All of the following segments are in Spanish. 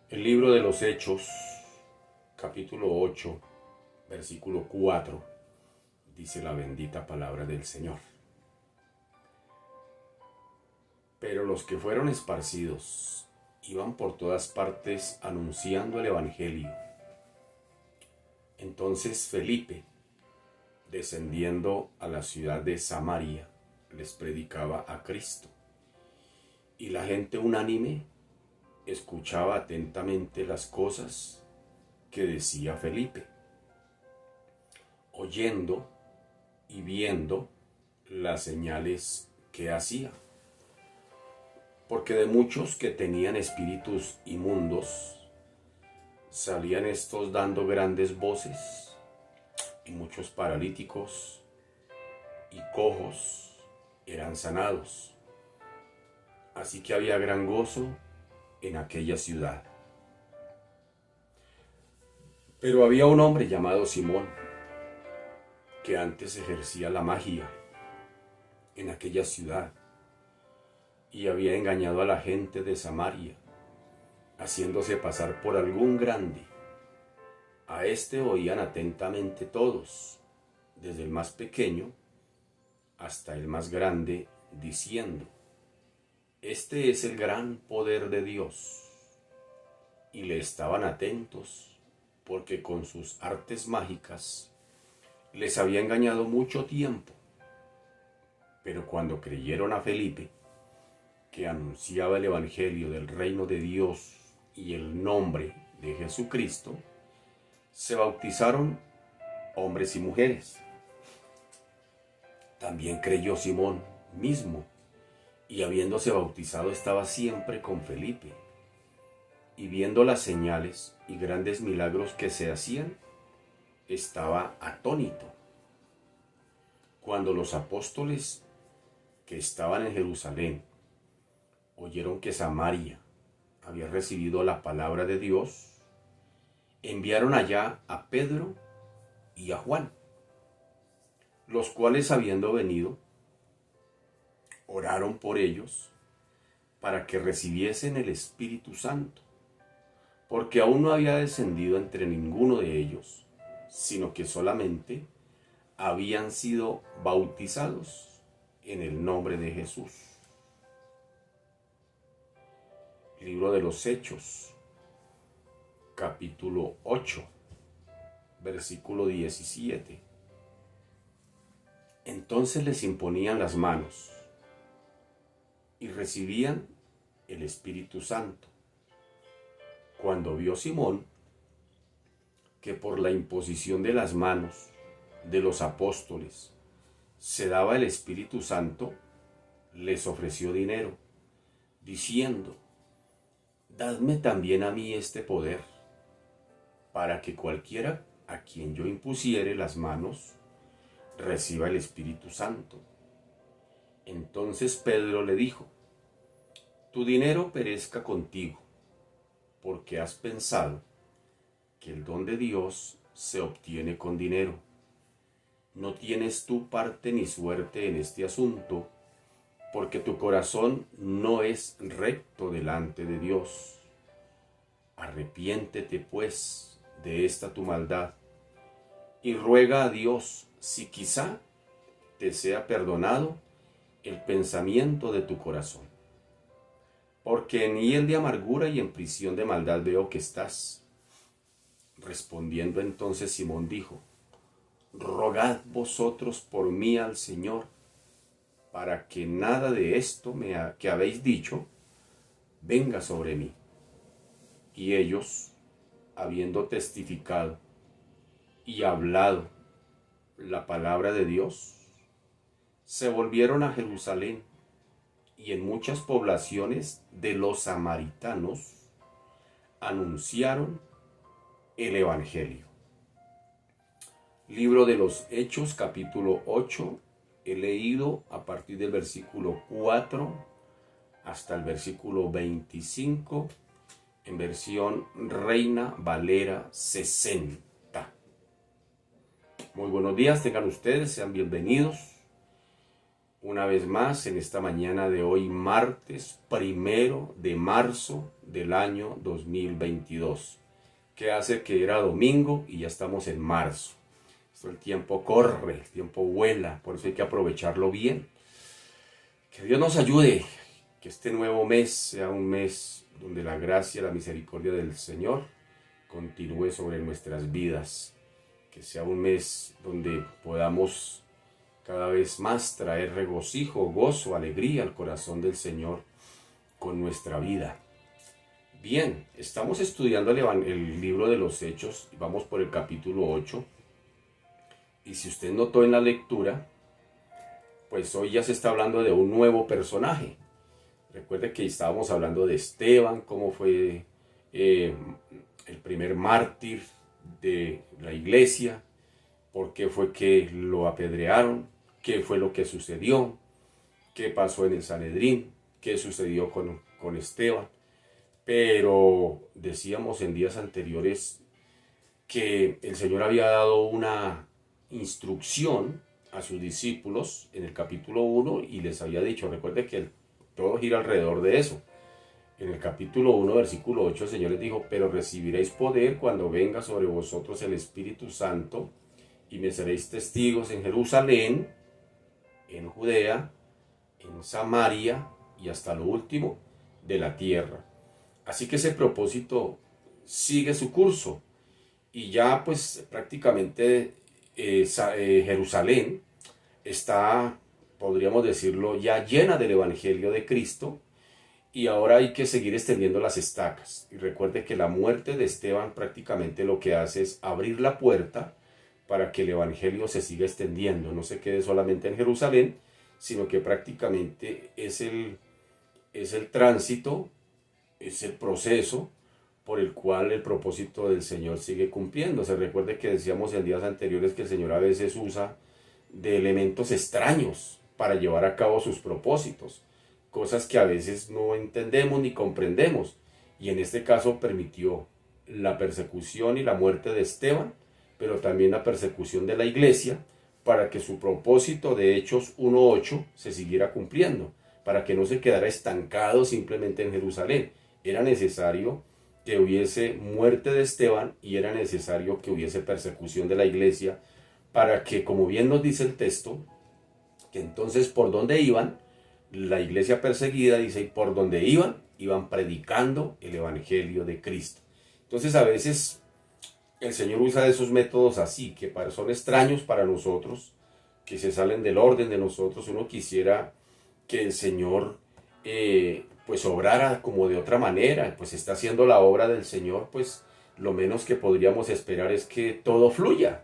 El libro de los Hechos, capítulo 8, versículo 4, dice la bendita palabra del Señor. Pero los que fueron esparcidos iban por todas partes anunciando el Evangelio. Entonces Felipe, descendiendo a la ciudad de Samaria, les predicaba a Cristo. Y la gente unánime escuchaba atentamente las cosas que decía Felipe, oyendo y viendo las señales que hacía. Porque de muchos que tenían espíritus inmundos, salían estos dando grandes voces, y muchos paralíticos y cojos eran sanados. Así que había gran gozo en aquella ciudad. Pero había un hombre llamado Simón, que antes ejercía la magia en aquella ciudad, y había engañado a la gente de Samaria, haciéndose pasar por algún grande. A este oían atentamente todos, desde el más pequeño hasta el más grande, diciendo: este es el gran poder de Dios. Y le estaban atentos, porque con sus artes mágicas les había engañado mucho tiempo. Pero cuando creyeron a Felipe, que anunciaba el Evangelio del reino de Dios y el nombre de Jesucristo, se bautizaron hombres y mujeres. También creyó Simón mismo, y habiéndose bautizado estaba siempre con Felipe. Y viendo las señales y grandes milagros que se hacían, estaba atónito. Cuando los apóstoles que estaban en Jerusalén oyeron que Samaria había recibido la palabra de Dios, enviaron allá a Pedro y a Juan, los cuales, habiendo venido, oraron por ellos para que recibiesen el Espíritu Santo, porque aún no había descendido entre ninguno de ellos, sino que solamente habían sido bautizados en el nombre de Jesús. Libro de los Hechos, capítulo 8, versículo 17. Entonces les imponían las manos y recibían el Espíritu Santo. Cuando vio Simón que por la imposición de las manos de los apóstoles se daba el Espíritu Santo, les ofreció dinero, diciendo: dadme también a mí este poder, para que cualquiera a quien yo impusiere las manos reciba el Espíritu Santo. Entonces Pedro le dijo: tu dinero perezca contigo, porque has pensado que el don de Dios se obtiene con dinero. No tienes tú parte ni suerte en este asunto, porque tu corazón no es recto delante de Dios. Arrepiéntete, pues, de esta tu maldad, y ruega a Dios si quizá te sea perdonado el pensamiento de tu corazón. Porque en hiel de amargura y en prisión de maldad veo que estás. Respondiendo entonces Simón dijo: rogad vosotros por mí al Señor, para que nada de esto que habéis dicho venga sobre mí. Y ellos, habiendo testificado y hablado la palabra de Dios, se volvieron a Jerusalén, y en muchas poblaciones de los samaritanos anunciaron el Evangelio. Libro de los Hechos, capítulo 8. He leído a partir del versículo 4 hasta el versículo 25 en versión Reina Valera 60. Muy buenos días, tengan ustedes, sean bienvenidos. una vez más en esta mañana de hoy, martes 1 de marzo del año 2022, que hace que era domingo y ya estamos en marzo. Esto, el tiempo corre, el tiempo vuela, por eso hay que aprovecharlo bien. Que Dios nos ayude, que este nuevo mes sea un mes donde la gracia y la misericordia del Señor continúe sobre nuestras vidas. Que sea un mes donde podamos cada vez más traer regocijo, gozo, alegría al corazón del Señor con nuestra vida. Bien, estamos estudiando el libro de los Hechos y vamos por el capítulo 8. Y si usted notó en la lectura, pues hoy ya se está hablando de un nuevo personaje. Recuerde que estábamos hablando de Esteban, cómo fue el primer mártir de la iglesia, por qué fue que lo apedrearon, qué fue lo que sucedió, qué pasó en el Sanedrín, qué sucedió con Esteban. Pero decíamos en días anteriores que el Señor había dado una instrucción a sus discípulos en el capítulo 1 y les había dicho, recuerde que todo gira alrededor de eso. En el capítulo 1, versículo 8, el Señor les dijo, pero recibiréis poder cuando venga sobre vosotros el Espíritu Santo y me seréis testigos en Jerusalén, en Judea, en Samaria y hasta lo último de la tierra. Así que ese propósito sigue su curso y ya pues prácticamente Jerusalén está, podríamos decirlo, ya llena del Evangelio de Cristo y ahora hay que seguir extendiendo las estacas. Y recuerde que la muerte de Esteban prácticamente lo que hace es abrir la puerta para que el Evangelio se siga extendiendo, no se quede solamente en Jerusalén, sino que prácticamente es el tránsito, es el proceso por el cual el propósito del Señor sigue cumpliendo. Se recuerde que decíamos en días anteriores que el Señor a veces usa de elementos extraños para llevar a cabo sus propósitos, cosas que a veces no entendemos ni comprendemos, y en este caso permitió la persecución y la muerte de Esteban, pero también la persecución de la iglesia, para que su propósito de Hechos 1:8 se siguiera cumpliendo, para que no se quedara estancado simplemente en Jerusalén. Era necesario que hubiese muerte de Esteban y era necesario que hubiese persecución de la iglesia, para que, como bien nos dice el texto, que entonces por donde iban, la iglesia perseguida, dice, y por donde iban predicando el Evangelio de Cristo. Entonces a veces el Señor usa esos métodos así, que son extraños para nosotros, que se salen del orden de nosotros. Uno quisiera que el Señor pues obrara como de otra manera, pues está haciendo la obra del Señor, pues lo menos que podríamos esperar es que todo fluya,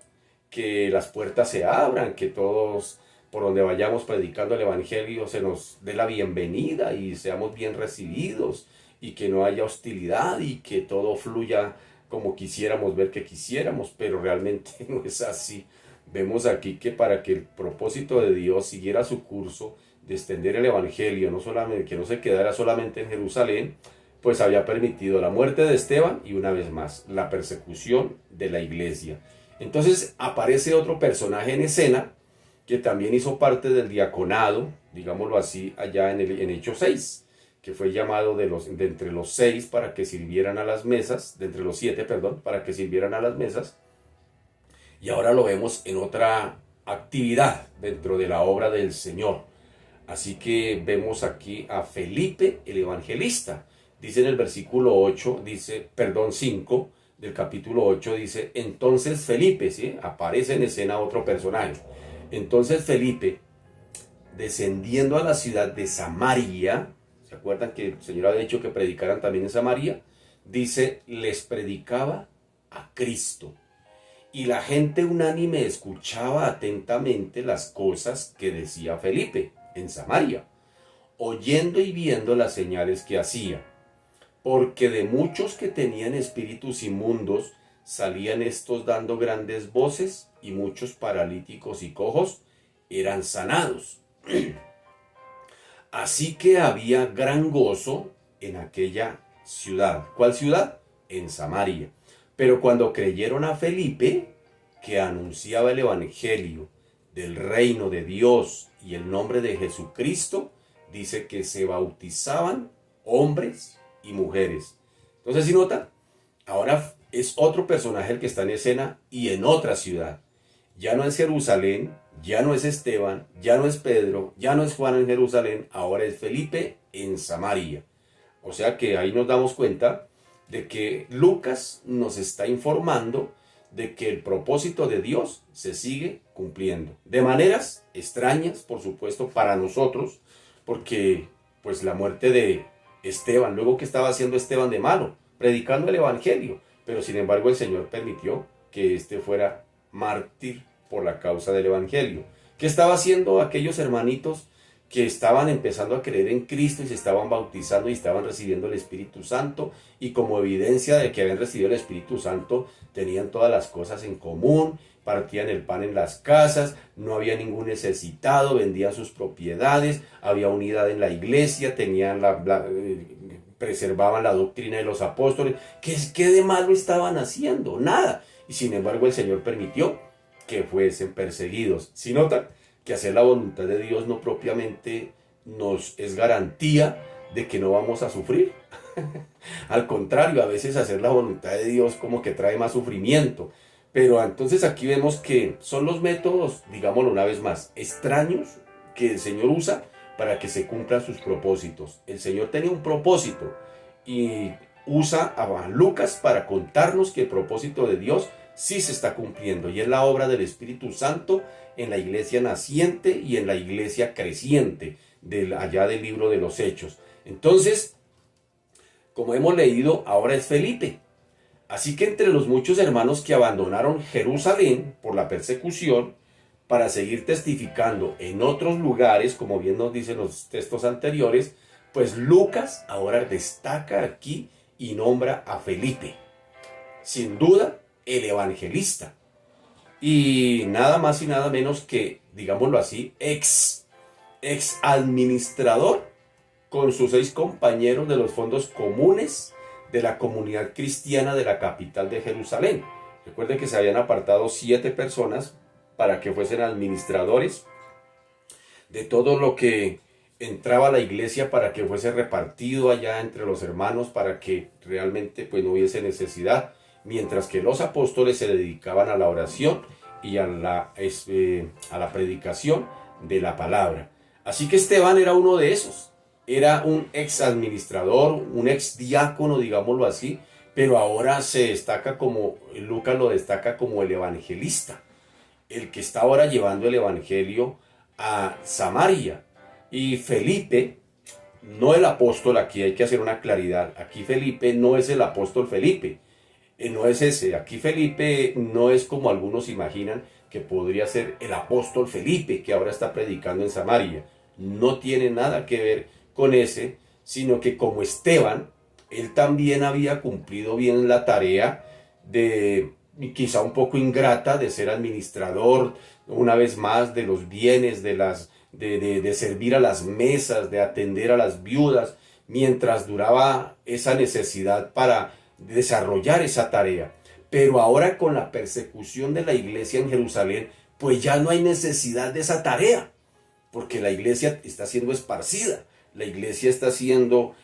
que las puertas se abran, que todos por donde vayamos predicando el Evangelio se nos dé la bienvenida y seamos bien recibidos y que no haya hostilidad y que todo fluya como quisiéramos ver que quisiéramos, pero realmente no es así. Vemos aquí que para que el propósito de Dios siguiera su curso de extender el Evangelio, no solamente, que no se quedara solamente en Jerusalén, pues había permitido la muerte de Esteban y una vez más la persecución de la iglesia. Entonces aparece otro personaje en escena que también hizo parte del diaconado, digámoslo así, allá en Hechos 6, que fue llamado de entre los 6 para que sirvieran a las mesas, de entre los 7, perdón, para que sirvieran a las mesas, y ahora lo vemos en otra actividad dentro de la obra del Señor. Así que vemos aquí a Felipe el evangelista. Dice en el versículo 8, 5 del capítulo 8, dice, entonces Felipe, ¿sí? Aparece en escena otro personaje. Entonces Felipe, descendiendo a la ciudad de Samaria, ¿se acuerdan que el Señor había dicho que predicaran también en Samaria? Dice, les predicaba a Cristo. Y la gente unánime escuchaba atentamente las cosas que decía Felipe en Samaria, oyendo y viendo las señales que hacía. Porque de muchos que tenían espíritus inmundos, salían estos dando grandes voces, y muchos paralíticos y cojos eran sanados. Así que había gran gozo en aquella ciudad. ¿Cuál ciudad? En Samaria. Pero cuando creyeron a Felipe, que anunciaba el evangelio del reino de Dios y el nombre de Jesucristo, dice que se bautizaban hombres y mujeres. Entonces, ¿sí nota? Ahora es otro personaje el que está en escena y en otra ciudad. Ya no es Jerusalén, ya no es Esteban, ya no es Pedro, ya no es Juan en Jerusalén, ahora es Felipe en Samaria. O sea que ahí nos damos cuenta de que Lucas nos está informando de que el propósito de Dios se sigue cumpliendo. De maneras extrañas, por supuesto, para nosotros, porque pues la muerte de Esteban, luego que estaba haciendo Esteban de malo, predicando el evangelio, pero sin embargo el Señor permitió que este fuera mártir por la causa del evangelio. ¿Qué estaba haciendo aquellos hermanitos que estaban empezando a creer en Cristo y se estaban bautizando y estaban recibiendo el Espíritu Santo? Y como evidencia de que habían recibido el Espíritu Santo, tenían todas las cosas en común, partían el pan en las casas, no había ningún necesitado, vendían sus propiedades, había unidad en la iglesia, tenían preservaban la doctrina de los apóstoles. ¿Qué de malo estaban haciendo? Nada. Y sin embargo el Señor permitió que fuesen perseguidos. ¿Sí notan? Que hacer la voluntad de Dios no propiamente nos es garantía de que no vamos a sufrir. Al contrario, a veces hacer la voluntad de Dios como que trae más sufrimiento. Pero entonces aquí vemos que son los métodos, digámoslo una vez más, extraños que el Señor usa para que se cumplan sus propósitos. El Señor tenía un propósito y usa a Lucas para contarnos que el propósito de Dios sí se está cumpliendo y es la obra del Espíritu Santo en la iglesia naciente y en la iglesia creciente allá del libro de los Hechos. Entonces, como hemos leído, ahora es Felipe. Así que entre los muchos hermanos que abandonaron Jerusalén por la persecución para seguir testificando en otros lugares, como bien nos dicen los textos anteriores, pues Lucas ahora destaca aquí y nombra a Felipe. Sin duda, el evangelista. Y nada más y nada menos que, digámoslo así, ex administrador con sus 6 compañeros de los fondos comunes de la comunidad cristiana de la capital de Jerusalén. Recuerden que se habían apartado 7 personas para que fuesen administradores de todo lo que entraba a la iglesia, para que fuese repartido allá entre los hermanos, para que realmente pues no hubiese necesidad, mientras que los apóstoles se dedicaban a la oración y a la predicación de la palabra. Así que Esteban era uno de esos. Era un ex administrador, un ex diácono, digámoslo así, pero ahora se destaca como, Lucas lo destaca como el evangelista, el que está ahora llevando el evangelio a Samaria. Y Felipe, no el apóstol, aquí hay que hacer una claridad, aquí Felipe no es el apóstol Felipe, no es ese, aquí Felipe no es como algunos imaginan que podría ser el apóstol Felipe que ahora está predicando en Samaria, no tiene nada que ver con ese, sino que como Esteban, él también había cumplido bien la tarea de, quizá un poco ingrata, de ser administrador, una vez más, de los bienes, de servir a las mesas, de atender a las viudas, mientras duraba esa necesidad para desarrollar esa tarea. Pero ahora con la persecución de la iglesia en Jerusalén, pues ya no hay necesidad de esa tarea, porque la iglesia está siendo esparcida, la iglesia está siendo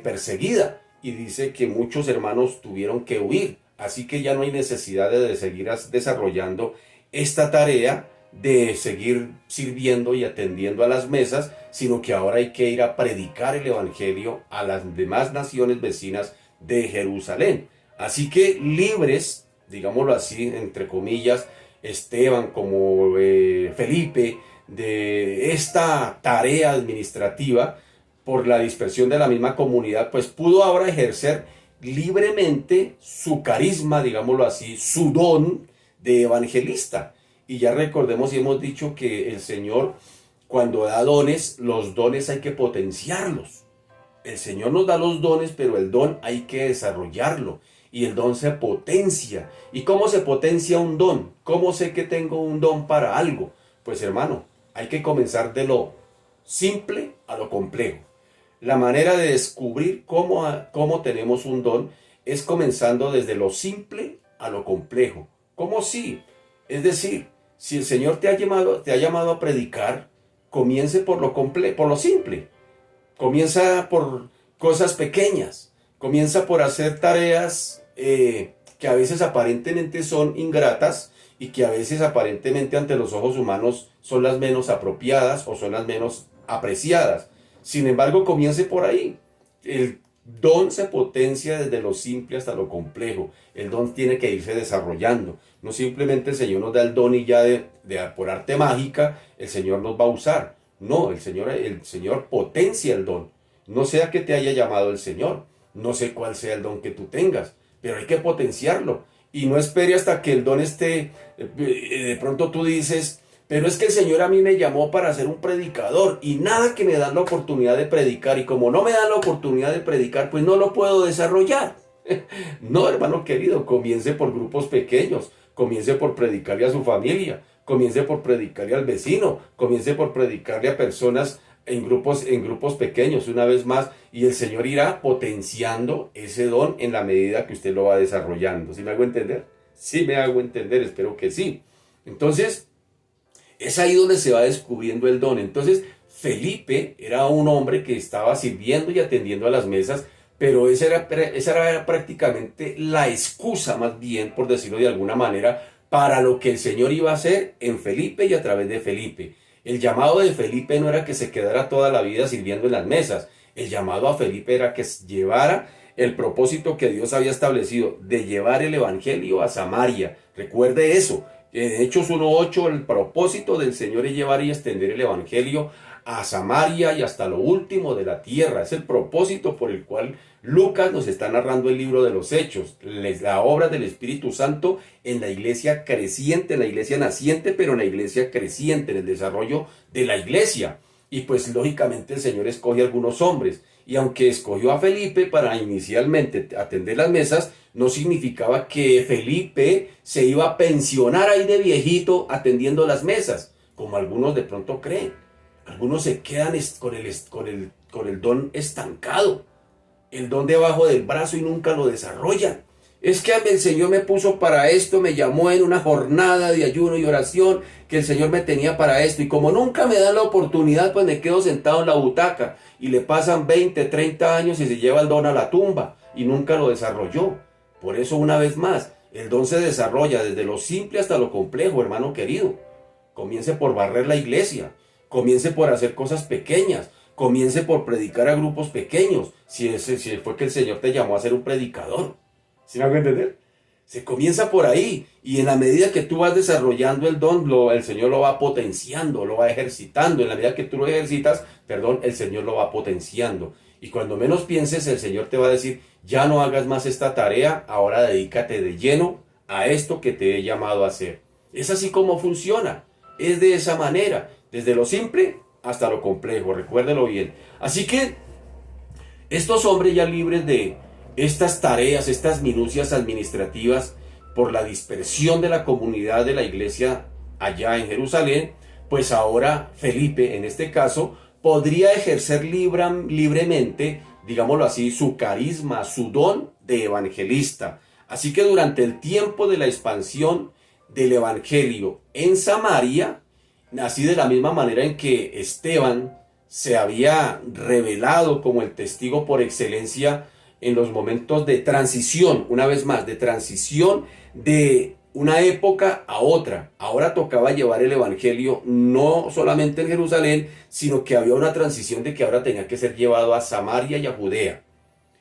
perseguida, y dice que muchos hermanos tuvieron que huir, así que ya no hay necesidad de seguir desarrollando esta tarea, de seguir sirviendo y atendiendo a las mesas, sino que ahora hay que ir a predicar el evangelio a las demás naciones vecinas de Jerusalén. Así que libres, digámoslo así, entre comillas, Esteban como Felipe, de esta tarea administrativa por la dispersión de la misma comunidad, pues pudo ahora ejercer libremente su carisma, digámoslo así, su don de evangelista. Y ya recordemos y hemos dicho que el Señor, cuando da dones, los dones hay que potenciarlos. El Señor nos da los dones, pero el don hay que desarrollarlo. Y el don se potencia. ¿Y cómo se potencia un don? ¿Cómo sé que tengo un don para algo? Pues hermano, hay que comenzar de lo simple a lo complejo. La manera de descubrir cómo tenemos un don es comenzando desde lo simple a lo complejo. ¿Cómo sí? Es decir, Si el Señor te ha llamado a predicar, comience por lo simple. Comienza por cosas pequeñas. Comienza por hacer tareas que a veces aparentemente son ingratas y que a veces aparentemente ante los ojos humanos son las menos apropiadas o son las menos apreciadas. Sin embargo, comience por ahí. El don se potencia desde lo simple hasta lo complejo. El don tiene que irse desarrollando. No simplemente el Señor nos da el don y ya por arte mágica el Señor nos va a usar. No, el Señor potencia el don. No sea que te haya llamado el Señor. No sé cuál sea el don que tú tengas, pero hay que potenciarlo. Y no espere hasta que el don esté, de pronto tú dices, pero es que el Señor a mí me llamó para ser un predicador y nada que me dan la oportunidad de predicar. Y como no me dan la oportunidad de predicar, pues no lo puedo desarrollar. No, hermano querido, comience por grupos pequeños, comience por predicarle a su familia, comience por predicarle al vecino, comience por predicarle a personas en grupos pequeños una vez más, y el Señor irá potenciando ese don en la medida que usted lo va desarrollando. ¿Sí me hago entender? Sí me hago entender, espero que sí. Entonces, es ahí donde se va descubriendo el don. Entonces, Felipe era un hombre que estaba sirviendo y atendiendo a las mesas, pero esa era prácticamente la excusa, más bien, por decirlo de alguna manera, para lo que el Señor iba a hacer en Felipe y a través de Felipe. El llamado de Felipe no era que se quedara toda la vida sirviendo en las mesas. El llamado a Felipe era que llevara el propósito que Dios había establecido de llevar el evangelio a Samaria. Recuerde eso. En Hechos 1:8, el propósito del Señor es llevar y extender el evangelio a Samaria y hasta lo último de la tierra. Es el propósito por el cual Lucas nos está narrando el libro de los Hechos, la obra del Espíritu Santo en la iglesia creciente, en la iglesia naciente, pero en la iglesia creciente, en el desarrollo de la iglesia. Y pues lógicamente el Señor escoge a algunos hombres. Y aunque escogió a Felipe para inicialmente atender las mesas, no significaba que Felipe se iba a pensionar ahí de viejito atendiendo las mesas, como algunos de pronto creen. Algunos se quedan con el don estancado, el don debajo del brazo y nunca lo desarrollan. Es que el Señor me puso para esto, me llamó en una jornada de ayuno y oración, que el Señor me tenía para esto. Y como nunca me dan la oportunidad, pues me quedo sentado en la butaca. Y le pasan 20, 30 años y se lleva el don a la tumba. Y nunca lo desarrolló. Por eso, una vez más, el don se desarrolla desde lo simple hasta lo complejo, hermano querido. Comience por barrer la iglesia. Comience por hacer cosas pequeñas. Comience por predicar a grupos pequeños. Si fue que el Señor te llamó a ser un predicador. ¿Sí me hago entender? Se comienza por ahí. Y en la medida que tú vas desarrollando el don, el Señor lo va potenciando, lo va ejercitando. En la medida que tú lo ejercitas, el Señor lo va potenciando. Y cuando menos pienses, el Señor te va a decir, ya no hagas más esta tarea, ahora dedícate de lleno a esto que te he llamado a hacer. Es así como funciona. Es de esa manera. Desde lo simple hasta lo complejo, recuérdelo bien. Así que estos hombres ya libres de estas tareas, estas minucias administrativas por la dispersión de la comunidad de la iglesia allá en Jerusalén, pues ahora Felipe, en este caso, podría ejercer libremente, digámoslo así, su carisma, su don de evangelista. Así que durante el tiempo de la expansión del evangelio en Samaria, así de la misma manera en que Esteban se había revelado como el testigo por excelencia en los momentos de transición, una vez más, de transición de una época a otra. Ahora tocaba llevar el evangelio no solamente en Jerusalén, sino que había una transición de que ahora tenía que ser llevado a Samaria y a Judea.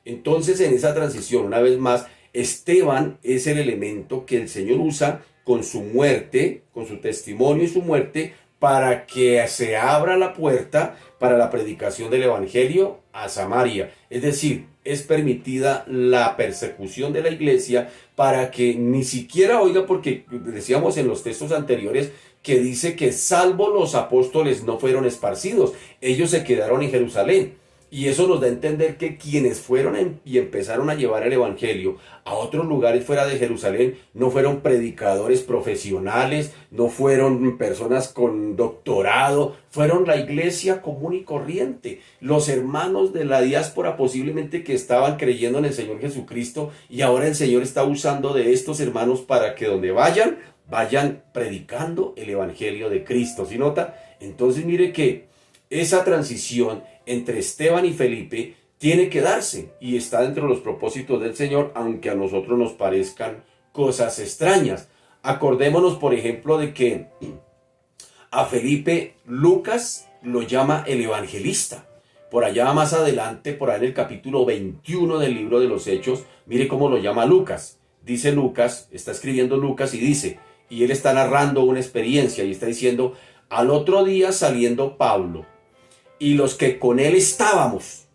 Entonces, en esa transición, una vez más, Esteban es el elemento que el Señor usa con su muerte, con su testimonio y su muerte, para que se abra la puerta para la predicación del evangelio a Samaria. Es decir, es permitida la persecución de la iglesia para que ni siquiera, oiga, porque decíamos en los textos anteriores que dice que salvo los apóstoles no fueron esparcidos, ellos se quedaron en Jerusalén. Y eso nos da a entender que quienes fueron y empezaron a llevar el evangelio a otros lugares fuera de Jerusalén no fueron predicadores profesionales, no fueron personas con doctorado, fueron la iglesia común y corriente, los hermanos de la diáspora posiblemente que estaban creyendo en el Señor Jesucristo, y ahora el Señor está usando de estos hermanos para que donde vayan vayan predicando el Evangelio de Cristo. ¿Sí nota? Entonces mire que esa transición entre Esteban y Felipe tiene que darse y está dentro de los propósitos del Señor, aunque a nosotros nos parezcan cosas extrañas. Acordémonos, por ejemplo, de que a Felipe Lucas lo llama el evangelista. Por allá más adelante, por ahí en el capítulo 21 del libro de los Hechos, mire cómo lo llama Lucas. Dice Lucas, está escribiendo Lucas y dice, y él está narrando una experiencia y está diciendo, al otro día saliendo Pablo y los que con él estábamos.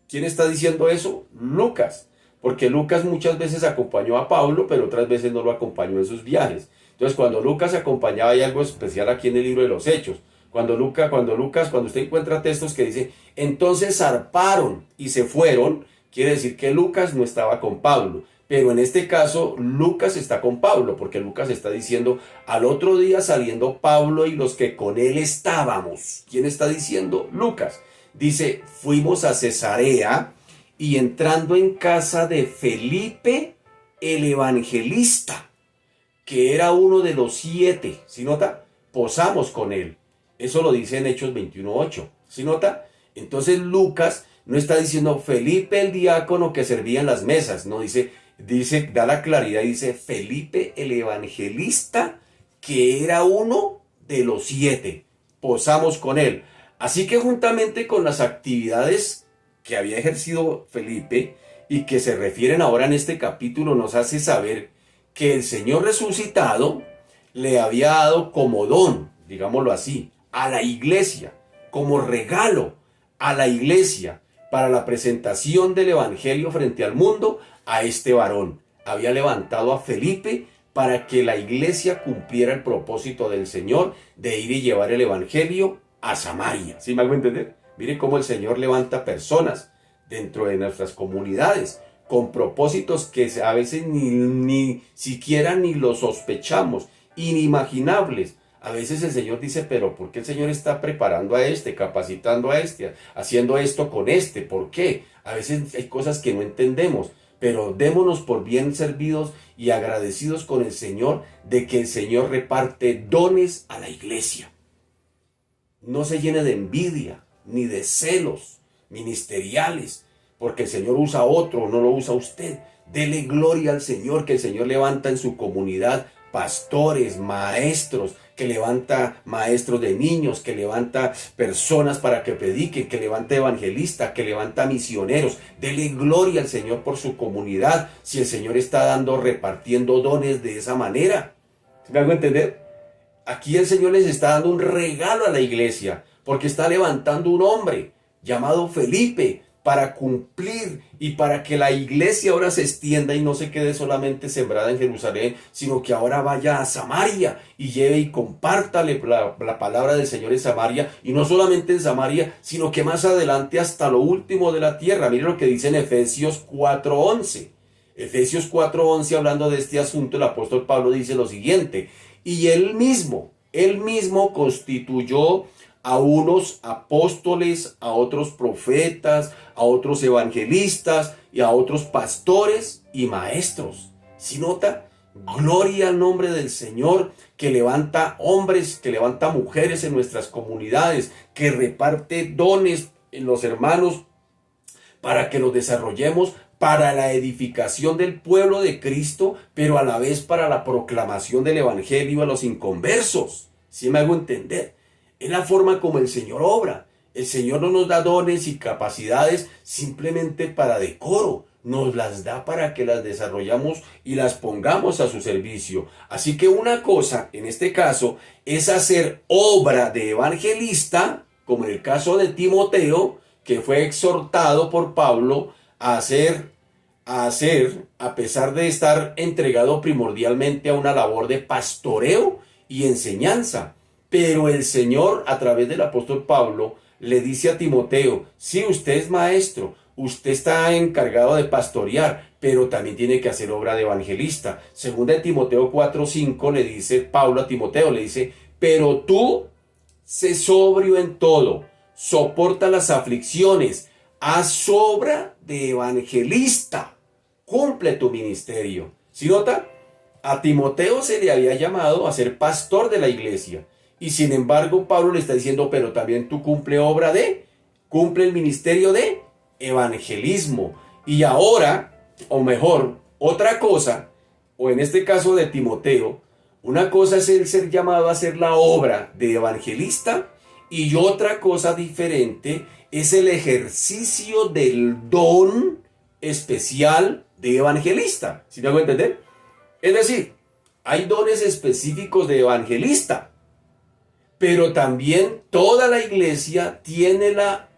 ¿Quién está diciendo eso? Lucas. Porque Lucas muchas veces acompañó a Pablo, pero otras veces no lo acompañó en sus viajes. Entonces, cuando Lucas acompañaba, hay algo especial aquí en el libro de los Hechos. Cuando usted encuentra textos que dicen, entonces zarparon y se fueron, quiere decir que Lucas no estaba con Pablo. Pero en este caso, Lucas está con Pablo, porque Lucas está diciendo, al otro día saliendo Pablo y los que con él estábamos. ¿Quién está diciendo? Lucas. Dice, fuimos a Cesarea y entrando en casa de Felipe, el evangelista, que era uno de los 7, ¿sí nota? Posamos con él. Eso lo dice en Hechos 21:8, ¿sí nota? Entonces Lucas no está diciendo Felipe el diácono que servía en las mesas, no dice, da la claridad, dice Felipe el evangelista, que era uno de los 7, posamos con él. Así que juntamente con las actividades que había ejercido Felipe y que se refieren ahora en este capítulo, nos hace saber que el Señor resucitado le había dado como don, digámoslo así, a la iglesia, como regalo a la iglesia para la presentación del evangelio frente al mundo a este varón. Había levantado a Felipe para que la iglesia cumpliera el propósito del Señor de ir y llevar el evangelio a Samaria. ¿Sí me hago entender? Mire cómo el Señor levanta personas dentro de nuestras comunidades con propósitos que a veces ni siquiera ni los sospechamos, inimaginables. A veces el Señor dice, pero ¿por qué el Señor está preparando a este, capacitando a este, haciendo esto con este? ¿Por qué? A veces hay cosas que no entendemos, pero démonos por bien servidos y agradecidos con el Señor de que el Señor reparte dones a la iglesia. No se llene de envidia ni de celos ministeriales, porque el Señor usa a otro, no lo usa a usted. Dele gloria al Señor, que el Señor levanta en su comunidad pastores, maestros, que levanta maestros de niños, que levanta personas para que prediquen, que levanta evangelistas, que levanta misioneros. Dele gloria al Señor por su comunidad, si el Señor está repartiendo dones de esa manera. ¿Me hago entender? Aquí el Señor les está dando un regalo a la iglesia, porque está levantando un hombre llamado Felipe para cumplir y para que la iglesia ahora se extienda y no se quede solamente sembrada en Jerusalén, sino que ahora vaya a Samaria y lleve y compártale la palabra del Señor en Samaria, y no solamente en Samaria, sino que más adelante hasta lo último de la tierra. Mire lo que dice en Efesios 4:11. Efesios 4:11, hablando de este asunto, el apóstol Pablo dice lo siguiente: y él mismo constituyó a unos apóstoles, a otros profetas, a otros evangelistas y a otros pastores y maestros. ¿Sí nota? Gloria al nombre del Señor, que levanta hombres, que levanta mujeres en nuestras comunidades, que reparte dones en los hermanos para que nos desarrollemos para la edificación del pueblo de Cristo, pero a la vez para la proclamación del evangelio a los inconversos. ¿Sí me hago entender? Es la forma como el Señor obra. El Señor no nos da dones y capacidades simplemente para decoro. Nos las da para que las desarrollamos y las pongamos a su servicio. Así que una cosa, en este caso, es hacer obra de evangelista, como en el caso de Timoteo, que fue exhortado por Pablo a hacer, a pesar de estar entregado primordialmente a una labor de pastoreo y enseñanza. Pero el Señor, a través del apóstol Pablo, le dice a Timoteo: sí, usted es maestro, usted está encargado de pastorear, pero también tiene que hacer obra de evangelista. Segunda de Timoteo 4:5 le dice Pablo a Timoteo, le dice: pero tú sé sobrio en todo, soporta las aflicciones, haz obra de evangelista, cumple tu ministerio. ¿Sí nota? A Timoteo se le había llamado a ser pastor de la iglesia. Y sin embargo, Pablo le está diciendo, pero también tú cumple el ministerio de evangelismo. Y ahora, o mejor, otra cosa, o en este caso de Timoteo, una cosa es el ser llamado a hacer la obra de evangelista y otra cosa diferente es el ejercicio del don especial de evangelista. ¿Sí me hago entender? Es decir, hay dones específicos de evangelista, pero también toda la iglesia tiene la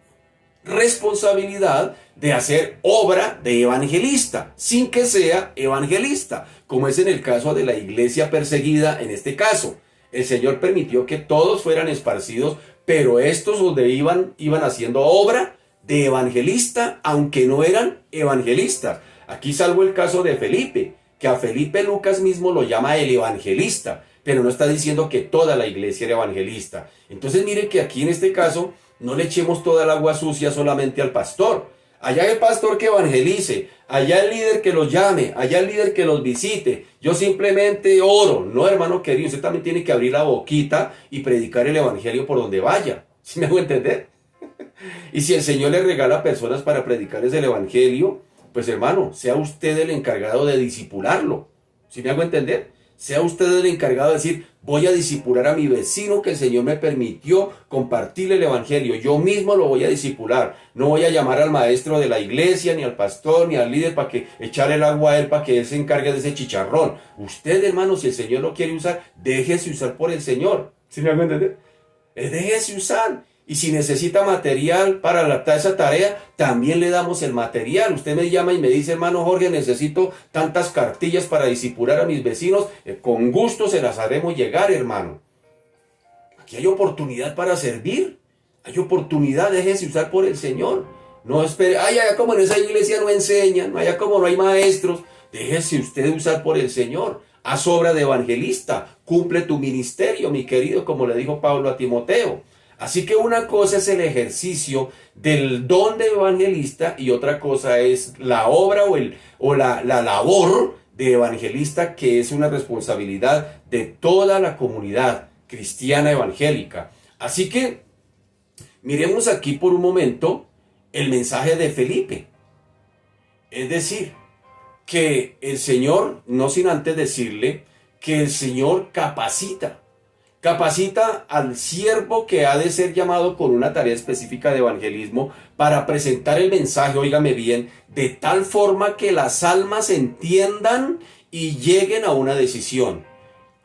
responsabilidad de hacer obra de evangelista, sin que sea evangelista, como es en el caso de la iglesia perseguida. En este caso, el Señor permitió que todos fueran esparcidos, pero estos donde iban haciendo obra de evangelista, aunque no eran evangelistas. Aquí salvo el caso de Felipe, que a Felipe Lucas mismo lo llama el evangelista, pero no está diciendo que toda la iglesia era evangelista. Entonces mire que aquí en este caso no le echemos toda el agua sucia solamente al pastor. Allá el pastor que evangelice, allá el líder que los llame, allá el líder que los visite. Yo simplemente oro. No, hermano querido, usted también tiene que abrir la boquita y predicar el evangelio por donde vaya. ¿Sí me hago entender? Y si el Señor le regala personas para predicarles el evangelio, pues hermano, sea usted el encargado de disipularlo. ¿Sí me hago entender? Sea usted el encargado de decir, voy a disipular a mi vecino que el Señor me permitió compartirle el evangelio. Yo mismo lo voy a disipular. No voy a llamar al maestro de la iglesia, ni al pastor, ni al líder para que echarle el agua a él para que él se encargue de ese chicharrón. Usted, hermano, si el Señor lo quiere usar, déjese usar por el Señor. ¿Sí me hago entender? Déjese usar. Y si necesita material para adaptar esa tarea, también le damos el material. Usted me llama y me dice, hermano Jorge, necesito tantas cartillas para disipular a mis vecinos. Con gusto se las haremos llegar, hermano. Aquí hay oportunidad para servir. Hay oportunidad, déjese usar por el Señor. No espere, allá como en esa iglesia no enseñan, allá como no hay maestros. Déjese usted usar por el Señor. Haz obra de evangelista. Cumple tu ministerio, mi querido, como le dijo Pablo a Timoteo. Así que una cosa es el ejercicio del don de evangelista y otra cosa es la obra o la labor de evangelista, que es una responsabilidad de toda la comunidad cristiana evangélica. Así que miremos aquí por un momento el mensaje de Felipe. Es decir, que el Señor, no sin antes decirle que el Señor capacita al siervo que ha de ser llamado con una tarea específica de evangelismo para presentar el mensaje, óigame bien, de tal forma que las almas entiendan y lleguen a una decisión.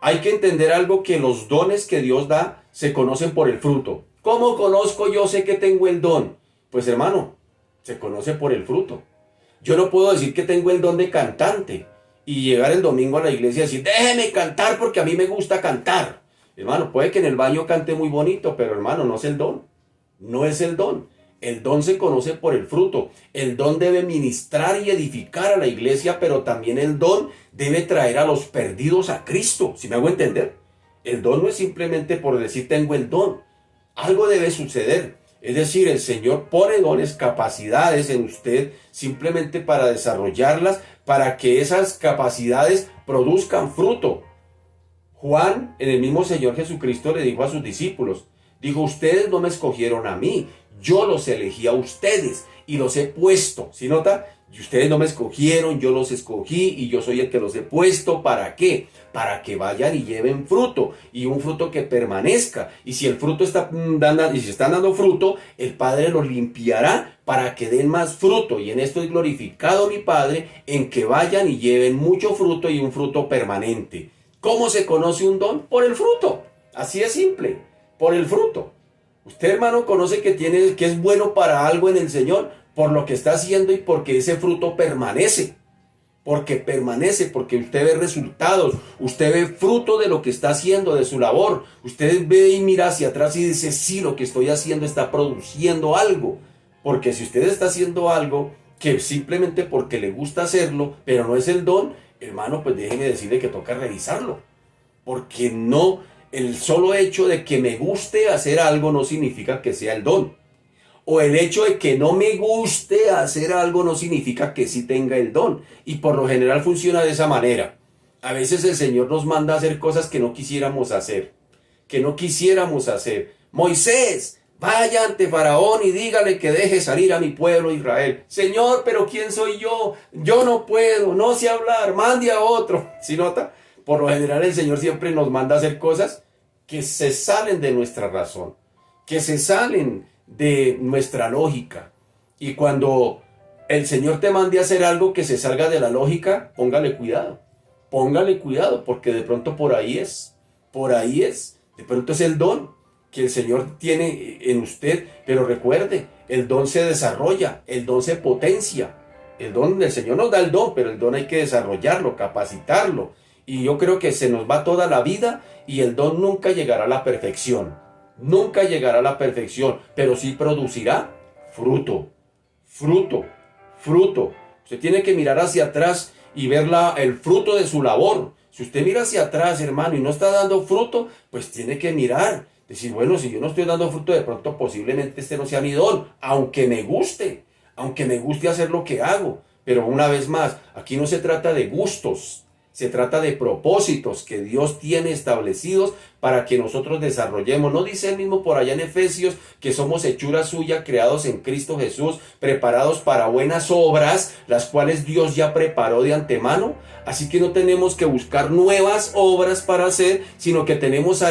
Hay que entender algo, que los dones que Dios da se conocen por el fruto. ¿Cómo conozco yo sé que tengo el don? Pues hermano, se conoce por el fruto. Yo no puedo decir que tengo el don de cantante y llegar el domingo a la iglesia y decir, déjeme cantar porque a mí me gusta cantar. Hermano, puede que en el baño cante muy bonito, pero hermano, no es el don. No es el don. El don se conoce por el fruto. El don debe ministrar y edificar a la iglesia, pero también el don debe traer a los perdidos a Cristo. ¿Sí me hago entender? El don no es simplemente por decir tengo el don. Algo debe suceder. Es decir, el Señor pone dones, capacidades en usted simplemente para desarrollarlas, para que esas capacidades produzcan fruto. Juan, en el mismo Señor Jesucristo, le dijo a sus discípulos, dijo, ustedes no me escogieron a mí, yo los elegí a ustedes y los he puesto. ¿Sí nota? Y ustedes no me escogieron, yo los escogí y yo soy el que los he puesto. ¿Para qué? Para que vayan y lleven fruto, y un fruto que permanezca. Y si el fruto está dando, y si están dando fruto, el Padre los limpiará para que den más fruto. Y en esto es glorificado mi Padre, en que vayan y lleven mucho fruto y un fruto permanente. ¿Cómo se conoce un don? Por el fruto. Así es simple, por el fruto. Usted, hermano, conoce que es bueno para algo en el Señor por lo que está haciendo y porque ese fruto permanece. Porque permanece, porque usted ve resultados, usted ve fruto de lo que está haciendo, de su labor. Usted ve y mira hacia atrás y dice, sí, lo que estoy haciendo está produciendo algo. Porque si usted está haciendo algo que simplemente porque le gusta hacerlo, pero no es el don, hermano, pues déjeme decirle que toca revisarlo. Porque no, el solo hecho de que me guste hacer algo no significa que sea el don. O el hecho de que no me guste hacer algo no significa que sí tenga el don. Y por lo general funciona de esa manera. A veces el Señor nos manda a hacer cosas que no quisiéramos hacer, que no quisiéramos hacer. Moisés, vaya ante Faraón y dígale que deje salir a mi pueblo Israel. Señor, pero ¿quién soy yo? Yo no puedo, no sé hablar, mande a otro. ¿Sí nota? Por lo general el Señor siempre nos manda a hacer cosas que se salen de nuestra razón, que se salen de nuestra lógica. Y cuando el Señor te mande a hacer algo que se salga de la lógica, póngale cuidado, porque de pronto por ahí es, de pronto es el don que el Señor tiene en usted, pero recuerde, el don se desarrolla, el don se potencia, el Señor nos da el don, pero el don hay que desarrollarlo, capacitarlo, y yo creo que se nos va toda la vida y el don nunca llegará a la perfección, pero sí producirá fruto, fruto. Usted tiene que mirar hacia atrás y ver el fruto de su labor. Si usted mira hacia atrás, hermano, y no está dando fruto, pues tiene que mirar. Decir, bueno, si yo no estoy dando fruto, de pronto posiblemente este no sea mi don, aunque me guste hacer lo que hago. Pero una vez más, aquí no se trata de gustos, se trata de propósitos que Dios tiene establecidos para que nosotros desarrollemos. ¿No dice él mismo por allá en Efesios que somos hechura suya, creados en Cristo Jesús, preparados para buenas obras, las cuales Dios ya preparó de antemano? Así que no tenemos que buscar nuevas obras para hacer, sino que tenemos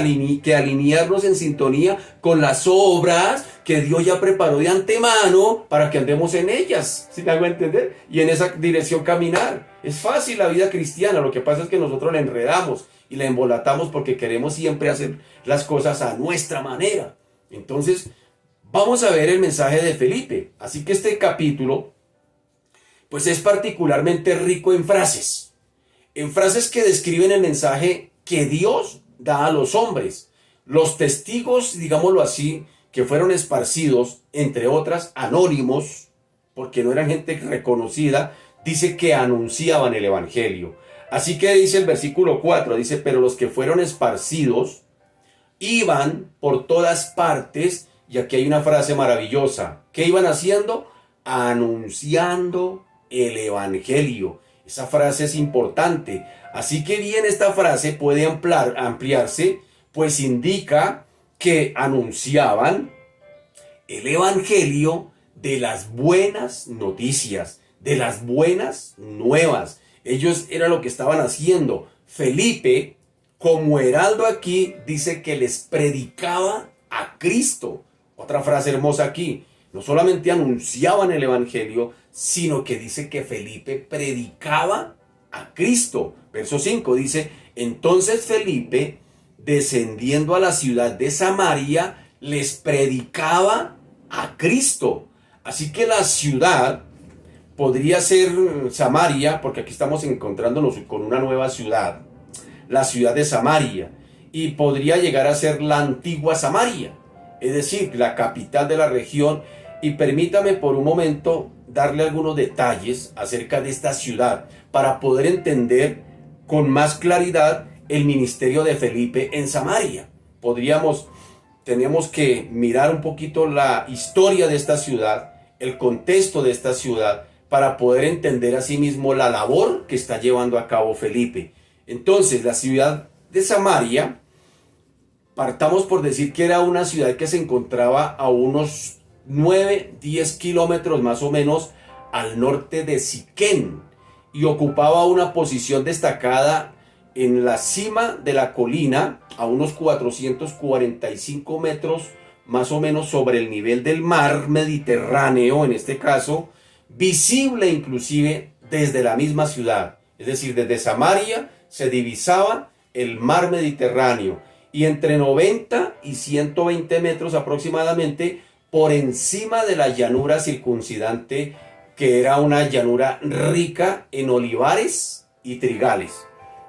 que alinearnos en sintonía con las obras que Dios ya preparó de antemano para que andemos en ellas. ¿Sí me hago entender? Y en esa dirección caminar. Es fácil la vida cristiana, lo que pasa es que nosotros la enredamos y la embolatamos porque queremos siempre hacer las cosas a nuestra manera. Entonces, vamos a ver el mensaje de Felipe. Así que este capítulo, pues es particularmente rico en frases que describen el mensaje que Dios da a los hombres. Los testigos, digámoslo así, que fueron esparcidos, entre otras, anónimos, porque no eran gente reconocida, dice que anunciaban el evangelio. Así que dice el versículo 4, dice, pero los que fueron esparcidos iban por todas partes, y aquí hay una frase maravillosa. ¿Qué iban haciendo? Anunciando el evangelio. Esa frase es importante. Así que bien, esta frase puede ampliarse, pues indica que anunciaban el evangelio de las buenas noticias, de las buenas nuevas. Ellos era lo que estaban haciendo. Felipe, como heraldo aquí, dice que les predicaba a Cristo. Otra frase hermosa aquí. No solamente anunciaban el evangelio, sino que dice que Felipe predicaba a Cristo. Verso 5 dice, entonces Felipe, descendiendo a la ciudad de Samaria, les predicaba a Cristo. Así que la ciudad podría ser Samaria, porque aquí estamos encontrándonos con una nueva ciudad, la ciudad de Samaria, y podría llegar a ser la antigua Samaria, es decir, la capital de la región. Y permítame por un momento darle algunos detalles acerca de esta ciudad para poder entender con más claridad el ministerio de Felipe en Samaria. Tenemos que mirar un poquito la historia de esta ciudad, el contexto de esta ciudad, para poder entender asimismo la labor que está llevando a cabo Felipe. Entonces, la ciudad de Samaria, partamos por decir que era una ciudad que se encontraba a unos 9-10 kilómetros más o menos al norte de Siquén, y ocupaba una posición destacada en la cima de la colina, a unos 445 metros más o menos sobre el nivel del mar Mediterráneo, en este caso, visible inclusive desde la misma ciudad. Es decir, desde Samaria se divisaba el mar Mediterráneo, y entre 90 y 120 metros aproximadamente por encima de la llanura circuncidante, que era una llanura rica en olivares y trigales.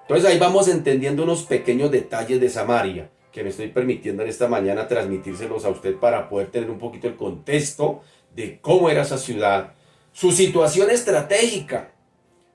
Entonces ahí vamos entendiendo unos pequeños detalles de Samaria, que me estoy permitiendo en esta mañana transmitírselos a usted para poder tener un poquito el contexto de cómo era esa ciudad, su situación estratégica,